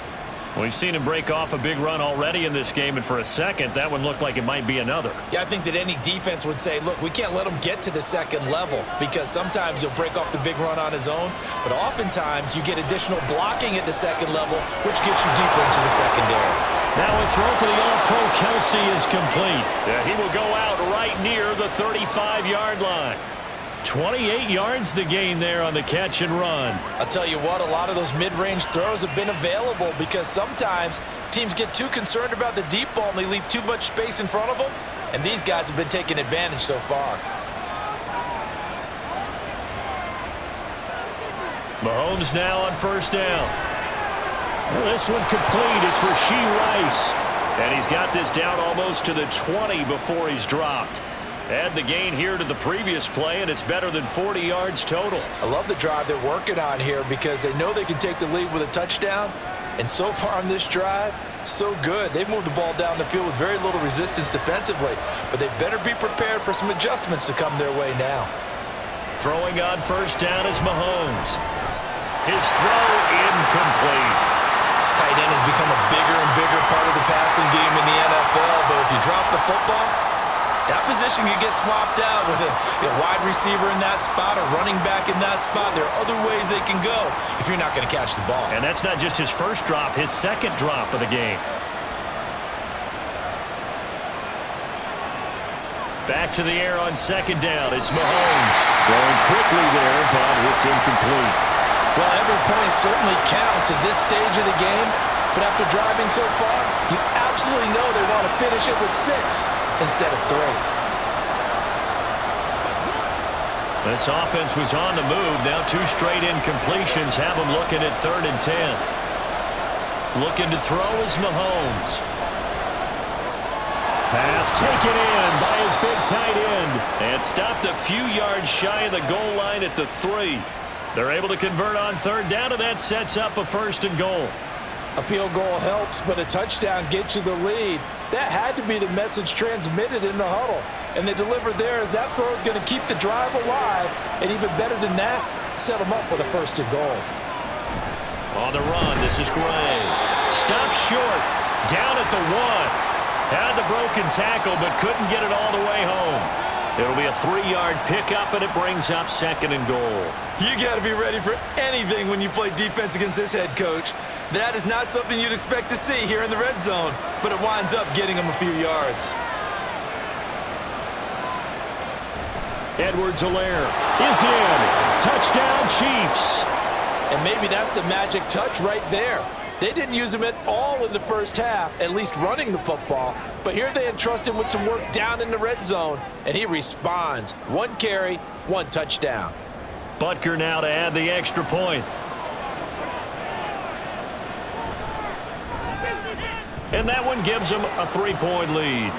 Speaker 2: We've seen him break off a big run already in this game, and for a second, that one looked like it might be another.
Speaker 4: Yeah, I think that any defense would say, look, we can't let him get to the second level, because sometimes he'll break off the big run on his own, but oftentimes you get additional blocking at the second level, which gets you deeper into the secondary.
Speaker 2: Now a throw for the All-Pro Kelsey is complete. He will go out right near the 35-yard line. 28 yards the gain there on the catch and run.
Speaker 4: I'll tell you what, a lot of those mid-range throws have been available because sometimes teams get too concerned about the deep ball and they leave too much space in front of them, and these guys have been taking advantage so far.
Speaker 2: Mahomes now on first down. Well, this one complete. It's Rashee Rice. And he's got this down almost to the 20 before he's dropped. Add the gain here to the previous play, and it's better than 40 yards total.
Speaker 4: I love the drive they're working on here because they know they can take the lead with a touchdown. And so far on this drive, so good. They've moved the ball down the field with very little resistance defensively, but they better be prepared for some adjustments to come their way now.
Speaker 2: Throwing on first down is Mahomes. His throw incomplete.
Speaker 4: Tight end has become a bigger and bigger part of the passing game in the NFL, but if you drop the football, that position can get swapped out with a wide receiver in that spot, a running back in that spot. There are other ways they can go if you're not going to catch the ball.
Speaker 2: And that's not just his first drop, his second drop of the game. Back to the air on second down. It's Mahomes. Throwing quickly there, but it's incomplete.
Speaker 4: Well, every point certainly counts at this stage of the game, but after driving so far, you absolutely know they want to finish it with 6 instead of 3.
Speaker 2: This offense was on the move. Now 2 straight incompletions have them looking at 3rd and 10. Looking to throw is Mahomes. Pass taken in by his big tight end. And stopped a few yards shy of the goal line at the 3. They're able to convert on 3rd down, and that sets up a 1st and goal.
Speaker 4: A field goal helps, but a touchdown gets you the lead. That had to be the message transmitted in the huddle. And they delivered there as that throw is going to keep the drive alive. And even better than that, set them up with a 1st and goal.
Speaker 2: On the run, this is Gray. Stopped short, down at the 1. Had the broken tackle, but couldn't get it all the way home. It'll be a 3-yard pickup, and it brings up 2nd and goal.
Speaker 4: You got to be ready for anything when you play defense against this head coach. That is not something you'd expect to see here in the red zone, but it winds up getting them a few yards.
Speaker 2: Edwards-Helaire is in. Touchdown, Chiefs.
Speaker 4: And maybe that's the magic touch right there. They didn't use him at all in the first half, at least running the football. But here they entrust him with some work down in the red zone, and he responds. 1 carry, 1 touchdown.
Speaker 2: Butker now to add the extra point. And that one gives them a 3-point lead.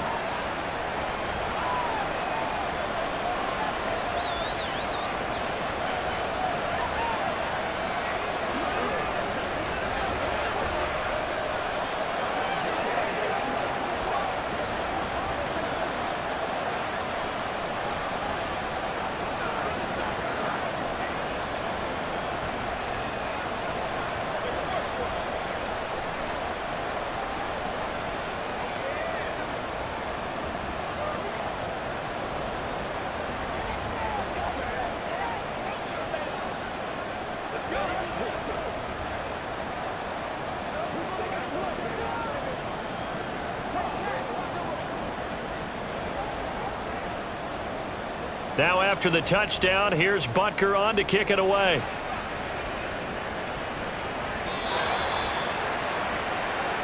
Speaker 2: Now after the touchdown, here's Butker on to kick it away.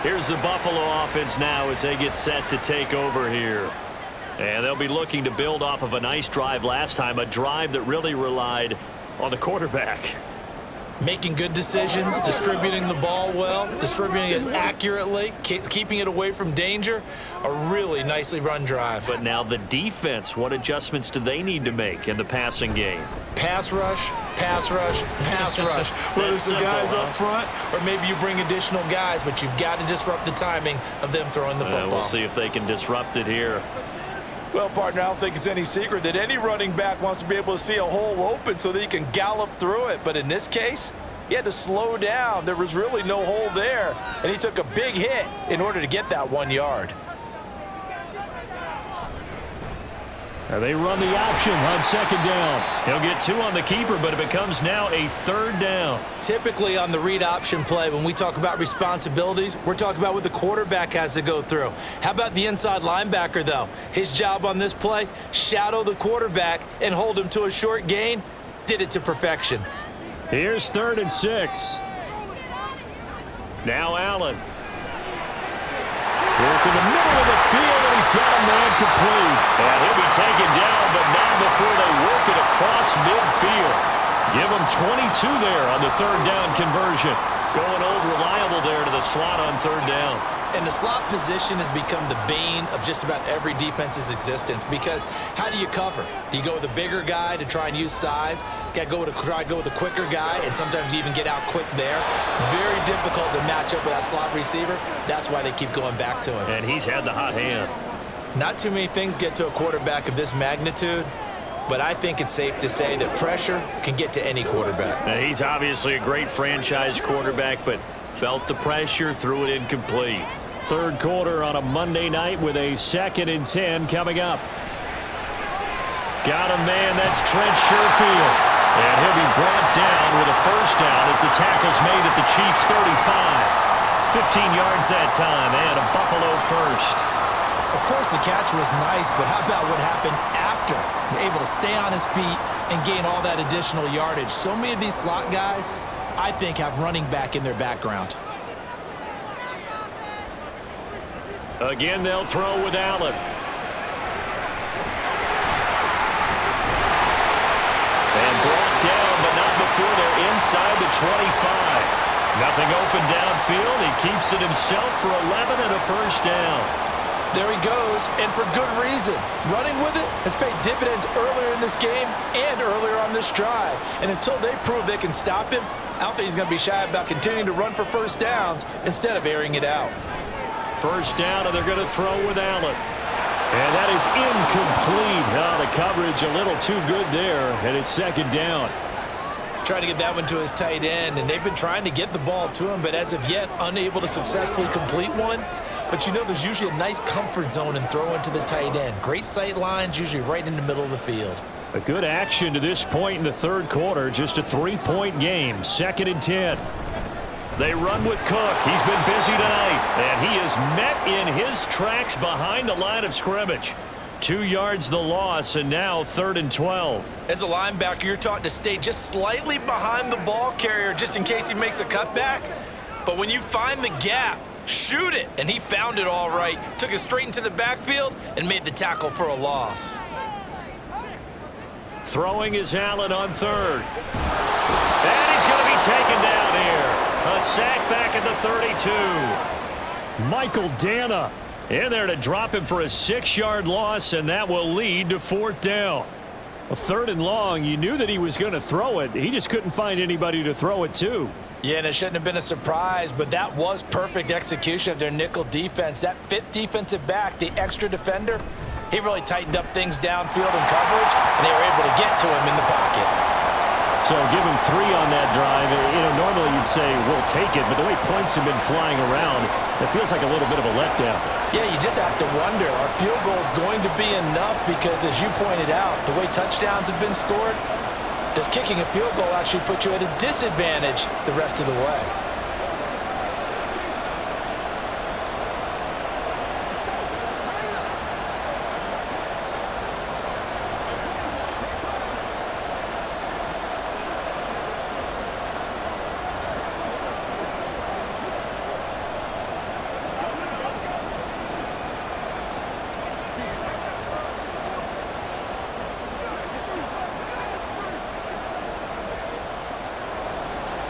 Speaker 2: Here's the Buffalo offense now as they get set to take over here. And they'll be looking to build off of a nice drive last time, a drive that really relied on the quarterback.
Speaker 4: Making good decisions, distributing the ball well, distributing it accurately, keeping it away from danger. A really nicely run drive.
Speaker 2: But now the defense, what adjustments do they need to make in the passing game?
Speaker 4: Pass rush, pass rush, pass rush. Whether it's the guys up front or maybe you bring additional guys, but you've got to disrupt the timing of them throwing the football.
Speaker 2: We'll see if they can disrupt it here.
Speaker 4: Well, partner, I don't think it's any secret that any running back wants to be able to see a hole open so that he can gallop through it. But in this case, he had to slow down. There was really no hole there, and he took a big hit in order to get that 1 yard.
Speaker 2: They run the option on second down. He'll get 2 on the keeper, but it becomes now a third down.
Speaker 4: Typically on the read option play, when we talk about responsibilities, we're talking about what the quarterback has to go through. How about the inside linebacker, though? His job on this play, shadow the quarterback and hold him to a short gain. Did it to perfection.
Speaker 2: Here's 3rd and 6. Now Allen. Working the middle of the field, and he's got a man complete. And he'll be taken down, but not before they work it across midfield. Give him 22 there on the 3rd down conversion. Going old reliable there to the slot on 3rd down.
Speaker 4: And the slot position has become the bane of just about every defense's existence, because how do you cover? Do you go with a bigger guy to try and use size? Got to try to go with a quicker guy, and sometimes you even get out quick there. Very difficult to match up with that slot receiver. That's why they keep going back to him.
Speaker 2: And he's had the hot hand.
Speaker 4: Not too many things get to a quarterback of this magnitude, but I think it's safe to say that pressure can get to any quarterback.
Speaker 2: Now, he's obviously a great franchise quarterback, but felt the pressure, threw it incomplete. 3rd quarter on a Monday night with a 2nd and 10 coming up. Got a man, that's Trent Sherfield. And he'll be brought down with a 1st down as the tackle's made at the Chiefs' 35. 15 yards that time, and a Buffalo 1st.
Speaker 4: Of course, the catch was nice, but how about what happened after? Able to stay on his feet and gain all that additional yardage. So many of these slot guys, I think, have running back in their background.
Speaker 2: Again, they'll throw with Allen. And brought down, but not before they're inside the 25. Nothing open downfield. He keeps it himself for 11 and a 1st down.
Speaker 4: There he goes, and for good reason. Running with it has paid dividends earlier in this game and earlier on this drive. And until they prove they can stop him, I don't think he's going to be shy about continuing to run for 1st downs instead of airing it out.
Speaker 2: 1st down, and they're going to throw with Allen. And that is incomplete. The coverage a little too good there, and it's 2nd down.
Speaker 4: Trying to get that one to his tight end, and they've been trying to get the ball to him, but as of yet, unable to successfully complete one. But you know there's usually a nice comfort zone in throwing to the tight end. Great sight lines, usually right in the middle of the field.
Speaker 2: A good action to this point in the 3rd quarter. Just a 3-point game. 2nd and 10. They run with Cook. He's been busy tonight, and he is met in his tracks behind the line of scrimmage. 2 yards the loss, and now 3rd and 12.
Speaker 4: As a linebacker, you're taught to stay just slightly behind the ball carrier just in case he makes a cutback. But when you find the gap, shoot it. And he found it all right. Took it straight into the backfield and made the tackle for a loss.
Speaker 2: Throwing is Allen on 3rd. And he's going to be taken down here. A sack back at the 32. Michael Dana in there to drop him for a 6-yard loss, and that will lead to 4th down. A 3rd and long, you knew that he was going to throw it. He just couldn't find anybody to throw it to.
Speaker 4: Yeah, and it shouldn't have been a surprise, but that was perfect execution of their nickel defense. That 5th defensive back, the extra defender, he really tightened up things downfield in coverage, and they were able to get to him in the pocket.
Speaker 2: So give him 3 on that drive. You know, normally you'd say, we'll take it, but the way points have been flying around, it feels like a little bit of a letdown.
Speaker 4: Yeah, you just have to wonder, are field goals going to be enough? Because as you pointed out, the way touchdowns have been scored, does kicking a field goal actually put you at a disadvantage the rest of the way?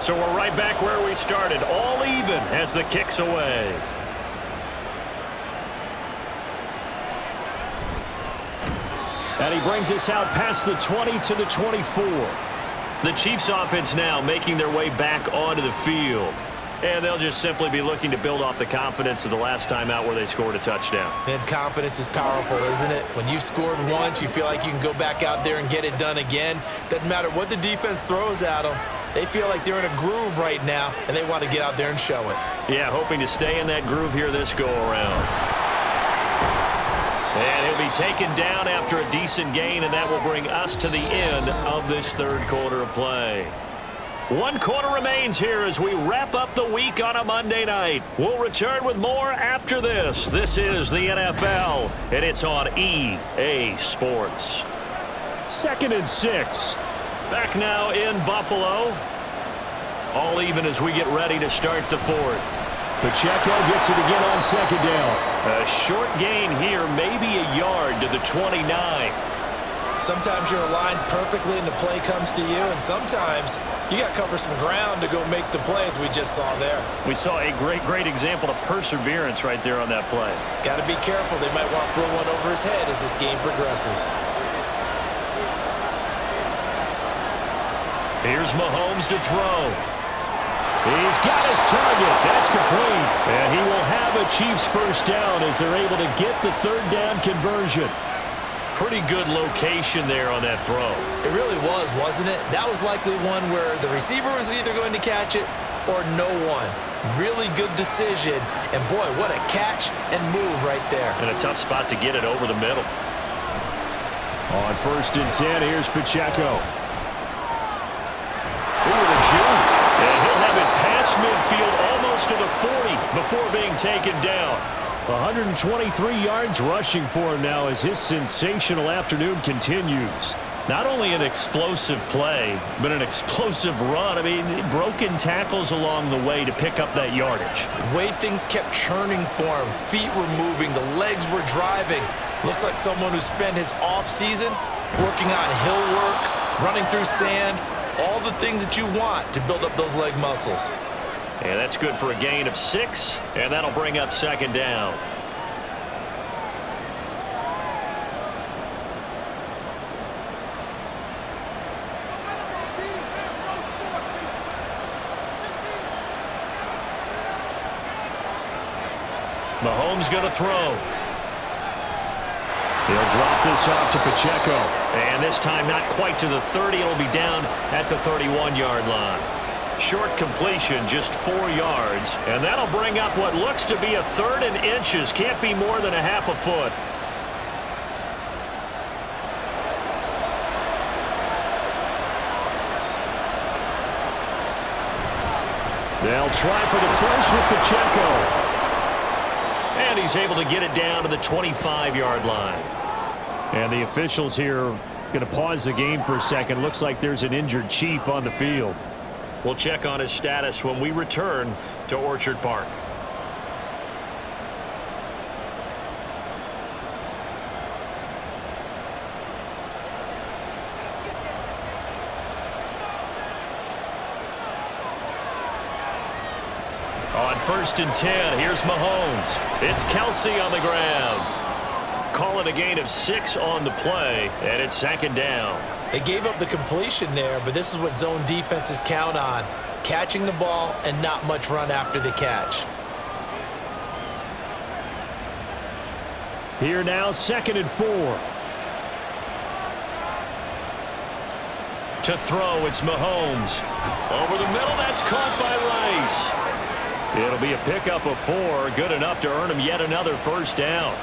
Speaker 2: So we're right back where we started, all even as the kick's away. And he brings us out past the 20 to the 24. The Chiefs offense now making their way back onto the field. And they'll just simply be looking to build off the confidence of the last time out where they scored a touchdown.
Speaker 4: And confidence is powerful, isn't it? When you've scored once, you feel like you can go back out there and get it done again. Doesn't matter what the defense throws at them. They feel like they're in a groove right now, and they want to get out there and show it.
Speaker 2: Yeah, hoping to stay in that groove here this go-around. And He'll be taken down after a decent gain, and that will bring us to the end of this third quarter of play. 1 quarter remains here as we wrap up the week on a Monday night. We'll return with more after this. This is the NFL, and it's on EA Sports. 2nd and 6. Back now in Buffalo. All even as we get ready to start the fourth.
Speaker 3: Pacheco gets it again on 2nd down.
Speaker 2: A short gain here, maybe a yard to the 29.
Speaker 4: Sometimes you're aligned perfectly and the play comes to you, and sometimes you got to cover some ground to go make the plays we just saw there.
Speaker 2: We saw a great example of perseverance right there on that play.
Speaker 4: Got to be careful. They might want to throw one over his head as this game progresses.
Speaker 2: Here's Mahomes to throw. He's got his target. That's complete. And he will have a Chiefs first down as they're able to get the 3rd down conversion. Pretty good location there on that throw.
Speaker 4: It really was, wasn't it? That was likely one where the receiver was either going to catch it or no one. Really good decision. And boy, what a catch and move right there.
Speaker 2: And a tough spot to get it over the middle.
Speaker 3: On 1st and 10, here's Pacheco.
Speaker 2: Ooh, the juke. And he'll have it past midfield almost to the 40 before being taken down.
Speaker 3: 123 yards rushing for him now as his sensational afternoon continues.
Speaker 2: Not only an explosive play, but an explosive run. I mean, broken tackles along the way to pick up that yardage.
Speaker 4: The way things kept churning for him, feet were moving, the legs were driving. Looks like someone who spent his offseason working on hill work, running through sand, all the things that you want to build up those leg muscles.
Speaker 2: And that's good for a gain of 6, and that'll bring up 2nd down. Mahomes going to throw.
Speaker 3: He'll drop this off to Pacheco.
Speaker 2: And this time not quite to the 30. It'll be down at the 31-yard line. Short completion, just 4 yards. And that'll bring up what looks to be a 3rd and inches. Can't be more than a half a foot.
Speaker 3: They'll try for the first with Pacheco.
Speaker 2: And he's able to get it down to the 25-yard line.
Speaker 3: And the officials here going to pause the game for a second. Looks like there's an injured Chief on the field.
Speaker 2: We'll check on his status when we return to Orchard Park. On 1st and 10, here's Mahomes. It's Kelsey on the ground. Calling a gain of 6 on the play, and it's 2nd down.
Speaker 4: They gave up the completion there, but this is what zone defenses count on. Catching the ball and not much run after the catch.
Speaker 3: Here now, 2nd and 4.
Speaker 2: To throw, it's Mahomes. Over the middle, that's caught by Rice. It'll be a pickup of 4, good enough to earn him yet another first down.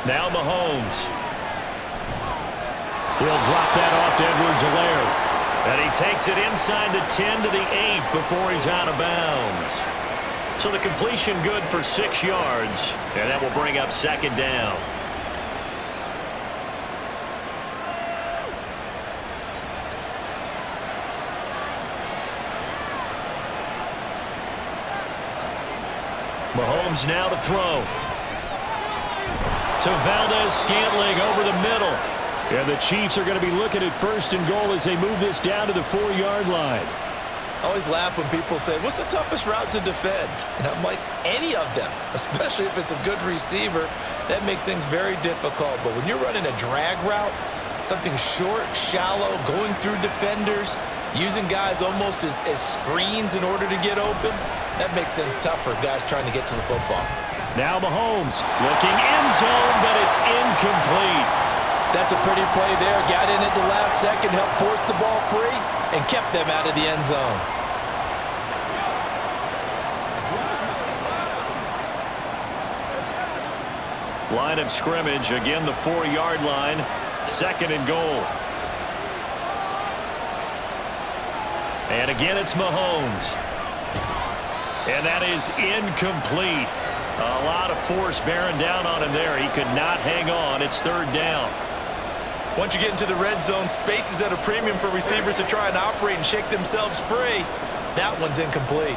Speaker 2: Now Mahomes.
Speaker 3: He'll drop that off to Edwards-Helaire.
Speaker 2: And he takes it inside the 10 to the 8 before he's out of bounds. So the completion good for 6 yards, and that will bring up 2nd down. Mahomes now to throw. To Valdez-Scantling over the middle.
Speaker 3: And the Chiefs are going to be looking at 1st and goal as they move this down to the 4-yard line.
Speaker 4: I always laugh when people say, what's the toughest route to defend? And I'm like, any of them, especially if it's a good receiver. That makes things very difficult. But when you're running a drag route, something short, shallow, going through defenders, using guys almost as screens in order to get open, that makes things tough for guys trying to get to the football.
Speaker 2: Now Mahomes looking end zone, but it's incomplete.
Speaker 4: That's a pretty play there. Got in at the last second, helped force the ball free, and kept them out of the end zone.
Speaker 2: Line of scrimmage, again the 4-yard line, 2nd and goal. And again it's Mahomes. And that is incomplete. A lot of force bearing down on him there. He could not hang on. It's 3rd down.
Speaker 4: Once you get into the red zone, space is at a premium for receivers to try and operate and shake themselves free. That one's incomplete.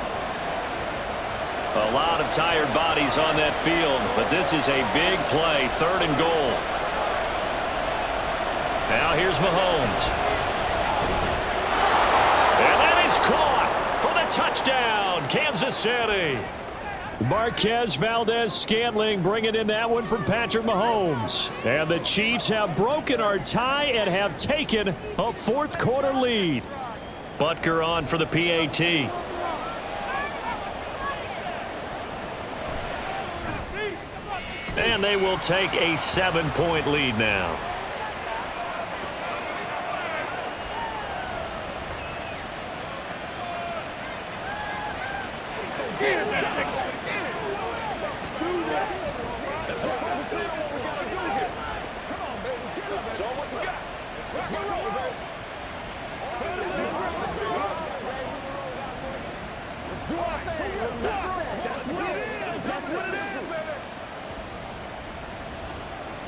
Speaker 2: A lot of tired bodies on that field, but this is a big play, 3rd and goal. Now here's Mahomes. And that is caught for the touchdown, Kansas City. Marquez Valdez-Scantling bringing in that one from Patrick Mahomes. And the Chiefs have broken our tie and have taken a 4th quarter lead. Butker on for the PAT. And they will take a 7-point lead now.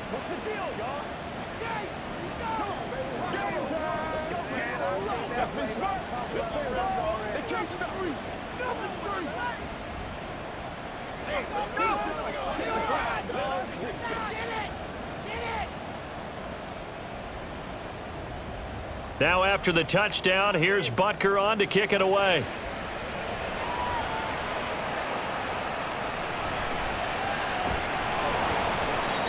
Speaker 5: What's the deal, y'all? Come on, baby. It's game time. Let's go, man. Let's be smart. Let's play around. They can't stop reaching. Nothing free. Hey, let's go. Let's ride, dog. Get it. Get it.
Speaker 2: Now after the touchdown, here's Butker on to kick it away.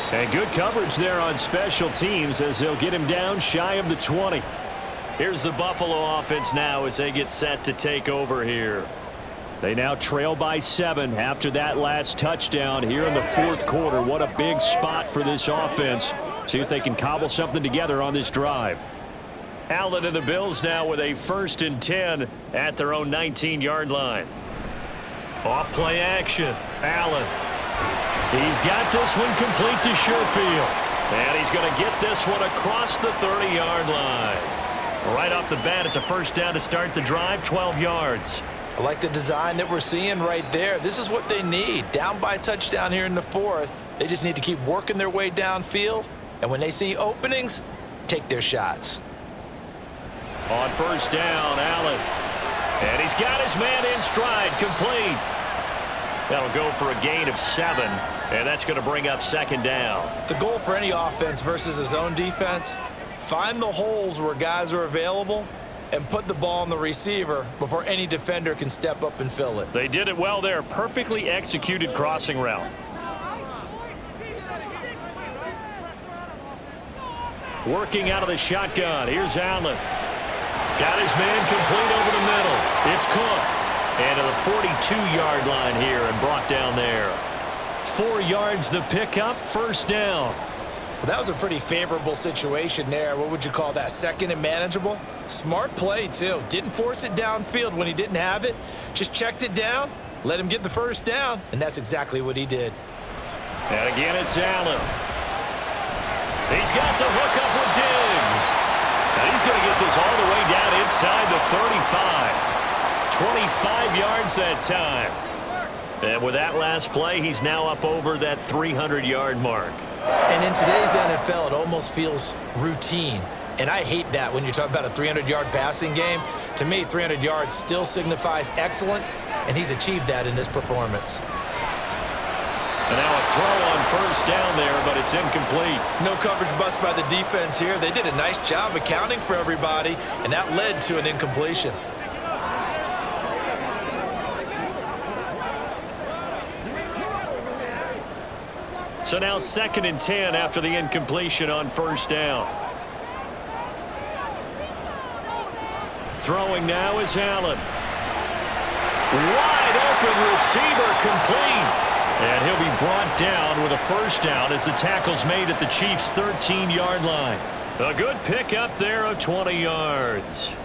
Speaker 2: And good coverage there on special teams as they'll get him down shy of the 20. Here's the Buffalo offense now as they get set to take over here. They now trail by 7 after that last touchdown here in the 4th quarter. What a big spot for this offense. See if they can cobble something together on this drive. Allen and the Bills now with a 1st and 10 at their own 19-yard line. Off play action. Allen. He's got this one complete to Sherfield. And he's going to get this one across the 30-yard line. Right off the bat, it's a 1st down to start the drive, 12 yards.
Speaker 4: I like the design that we're seeing right there. This is what they need. Down by a touchdown here in the 4th. They just need to keep working their way downfield. And when they see openings, take their shots.
Speaker 2: On 1st down, Allen. And he's got his man in stride, complete. That'll go for a gain of 7, and that's going to bring up 2nd down.
Speaker 4: The goal for any offense versus a zone defense, find the holes where guys are available and put the ball on the receiver before any defender can step up and fill it.
Speaker 2: They did it well there. Perfectly executed crossing route. Working out of the shotgun. Here's Allen. Got his man complete over the middle. It's Cook. And to the 42-yard line here and brought down there. 4 yards the pickup, 1st down.
Speaker 4: Well, that was a pretty favorable situation there. What would you call that? 2nd and manageable? Smart play, too. Didn't force it downfield when he didn't have it. Just checked it down, let him get the 1st down, and that's exactly what he did.
Speaker 2: And again, it's Allen. He's got the hook up with Diggs. And he's going to get this all the way down inside the 35. 25 yards that time. And with that last play, he's now up over that 300-yard mark.
Speaker 4: And in today's NFL, it almost feels routine. And I hate that when you're talking about a 300-yard passing game. To me, 300 yards still signifies excellence, and he's achieved that in this performance.
Speaker 2: And now a throw on 1st down there, but it's incomplete.
Speaker 4: No coverage bust by the defense here. They did a nice job accounting for everybody, and that led to an incompletion.
Speaker 2: So now 2nd and 10 after the incompletion on 1st down. Throwing now is Allen. Wide open receiver complete. And he'll be brought down with a first down as the tackle's made at the Chiefs' 13-yard line. A good pickup there of 20 yards.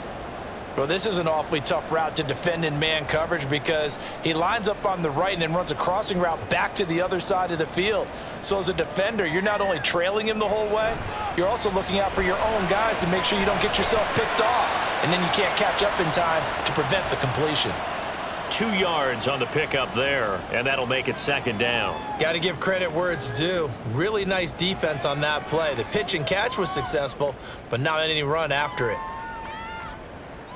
Speaker 4: Well, this is an awfully tough route to defend in man coverage because he lines up on the right and then runs a crossing route back to the other side of the field. So as a defender, you're not only trailing him the whole way, you're also looking out for your own guys to make sure you don't get yourself picked off. And then you can't catch up in time to prevent the completion.
Speaker 2: 2 yards on the pickup there, and that'll make it second down.
Speaker 4: Got to give credit where it's due. Really nice defense on that play. The pitch and catch was successful, but not any run after it.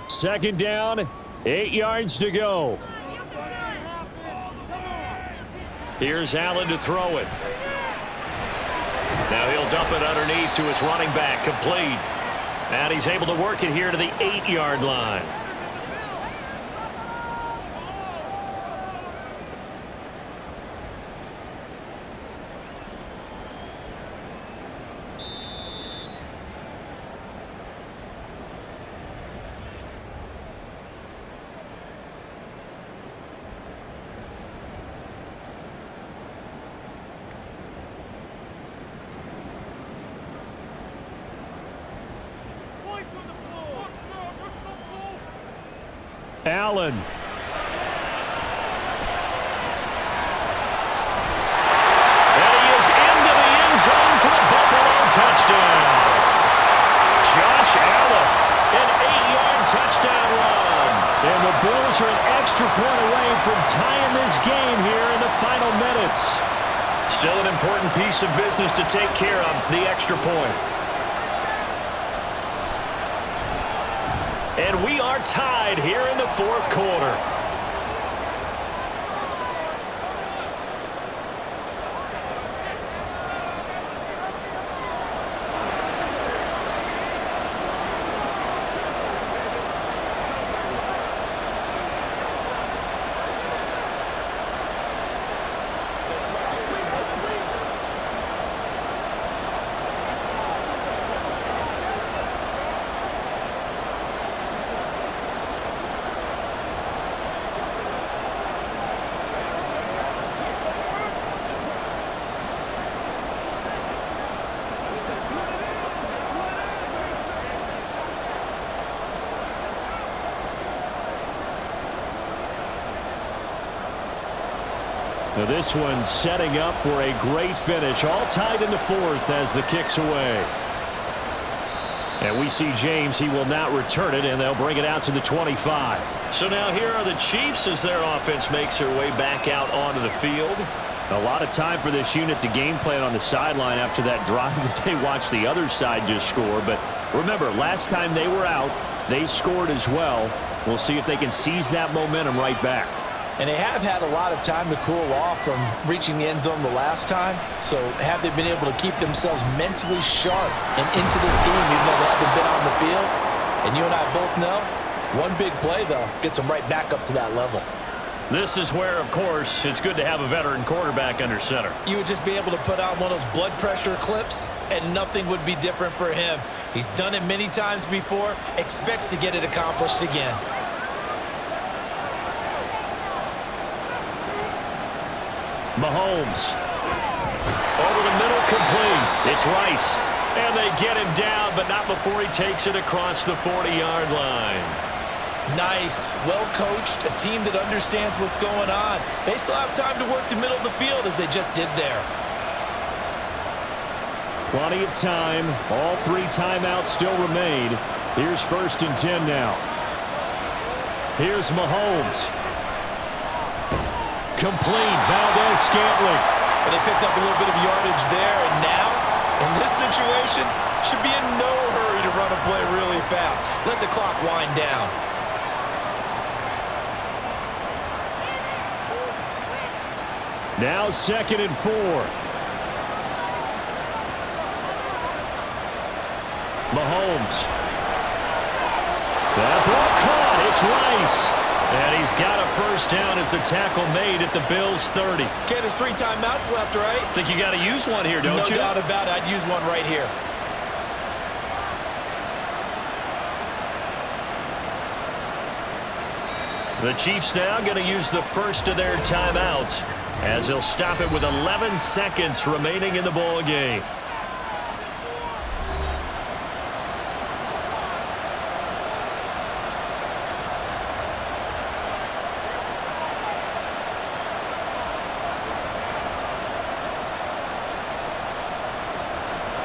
Speaker 2: Second down, 8 yards to go. Here's Allen to throw it. Now he'll dump it underneath to his running back, complete. And he's able to work it here to the 8-yard line. Allen. And he is into the end zone for the Buffalo touchdown. Josh Allen, an 8-yard touchdown run. And the Bills are an extra point away from tying this game here in the final minutes. Still an important piece of business to take care of, the extra point. And we are tied here in the fourth quarter. Now this one setting up for a great finish. All tied in the fourth as the kick's away. And we see James. He will not return it, and they'll bring it out to the 25. So now here are the Chiefs as their offense makes their way back out onto the field. A lot of time for this unit to game plan on the sideline after that drive that they watched the other side just score. But remember, last time they were out, they scored as well. We'll see if they can seize that momentum right back.
Speaker 4: And they have had a lot of time to cool off from reaching the end zone the last time. So have they been able to keep themselves mentally sharp and into this game even though they haven't been on the field? And you and I both know, one big play, though, gets them right back up to that level.
Speaker 2: This is where, of course, it's good to have a veteran quarterback under center.
Speaker 4: You would just be able to put on one of those blood pressure clips, and nothing would be different for him. He's done it many times before, expects to get it accomplished again.
Speaker 2: Mahomes. Over the middle, complete. It's Rice. And they get him down, but not before he takes it across the 40-yard line.
Speaker 4: Nice. Well coached. A team that understands what's going on. They still have time to work the middle of the field as they just did there.
Speaker 2: Plenty of time. All 3 timeouts still remain. Here's 1st and 10 now. Here's Mahomes. Complete. Valdez-Scantling.
Speaker 4: And they picked up a little bit of yardage there, and now, in this situation, should be in no hurry to run a play really fast. Let the clock wind down.
Speaker 2: Now 2nd and 4. Mahomes. That ball caught. It's Rice. And he's got a first down as the tackle made at the Bills' 30.
Speaker 4: Okay, there's 3 timeouts left, right?
Speaker 2: Think you got to use one here, don't you?
Speaker 4: No doubt about it. I'd use one right here.
Speaker 2: The Chiefs now going to use the first of their timeouts as he'll stop it with 11 seconds remaining in the ball game.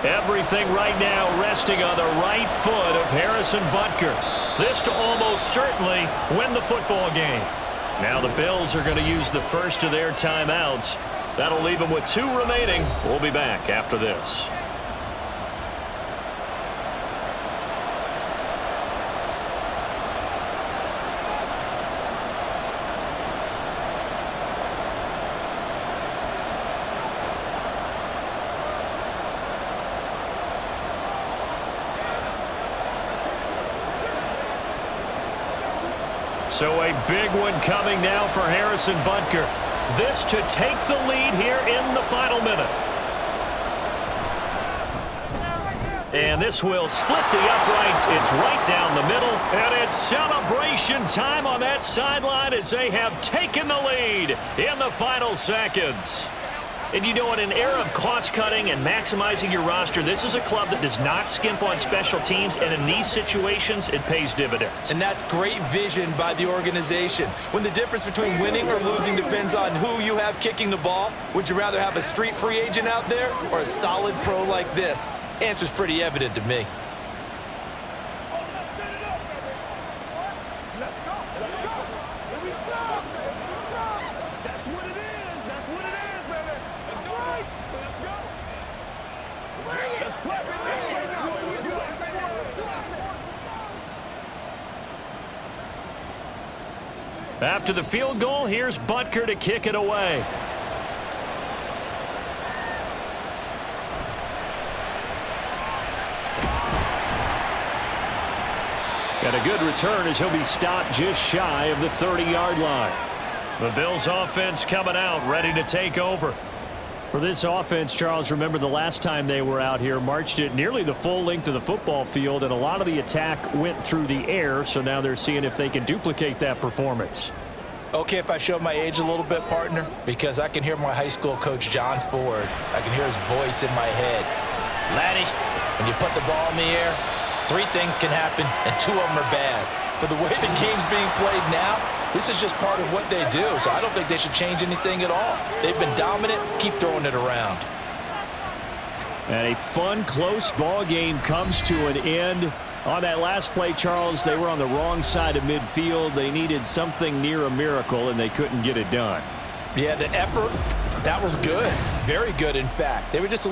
Speaker 2: Everything right now resting on the right foot of Harrison Butker. This to almost certainly win the football game. Now the Bills are going to use the first of their timeouts. That'll leave them with 2 remaining. We'll be back after this. So a big one coming now for Harrison Butker. This to take the lead here in the final minute. And this will split the uprights. It's right down the middle. And it's celebration time on that sideline as they have taken the lead in the final seconds. And you know, in an era of cost-cutting and maximizing your roster, this is a club that does not skimp on special teams, and in these situations, it pays dividends.
Speaker 4: And that's great vision by the organization. When the difference between winning or losing depends on who you have kicking the ball, would you rather have a street free agent out there or a solid pro like this? Answer's pretty evident to me.
Speaker 2: After the field goal, here's Butker to kick it away. Got a good return as he'll be stopped just shy of the 30-yard line. The Bills offense coming out, ready to take over. For this offense, Charles, remember the last time they were out here, marched it nearly the full length of the football field, and a lot of the attack went through the air, so now they're seeing if they can duplicate that performance.
Speaker 4: Okay, if I show my age a little bit, partner, because I can hear my high school coach, John Ford. I can hear his voice in my head. Laddie, when you put the ball in the air, 3 things can happen, and 2 of them are bad. But the way the game's being played now, this is just part of what they do, so I don't think they should change anything at all. They've been dominant. Keep throwing it around.
Speaker 2: And a fun, close ball game comes to an end. On that last play, Charles, they were on the wrong side of midfield. They needed something near a miracle, and they couldn't get it done.
Speaker 4: Yeah, the effort, that was good. Very good, in fact. They were just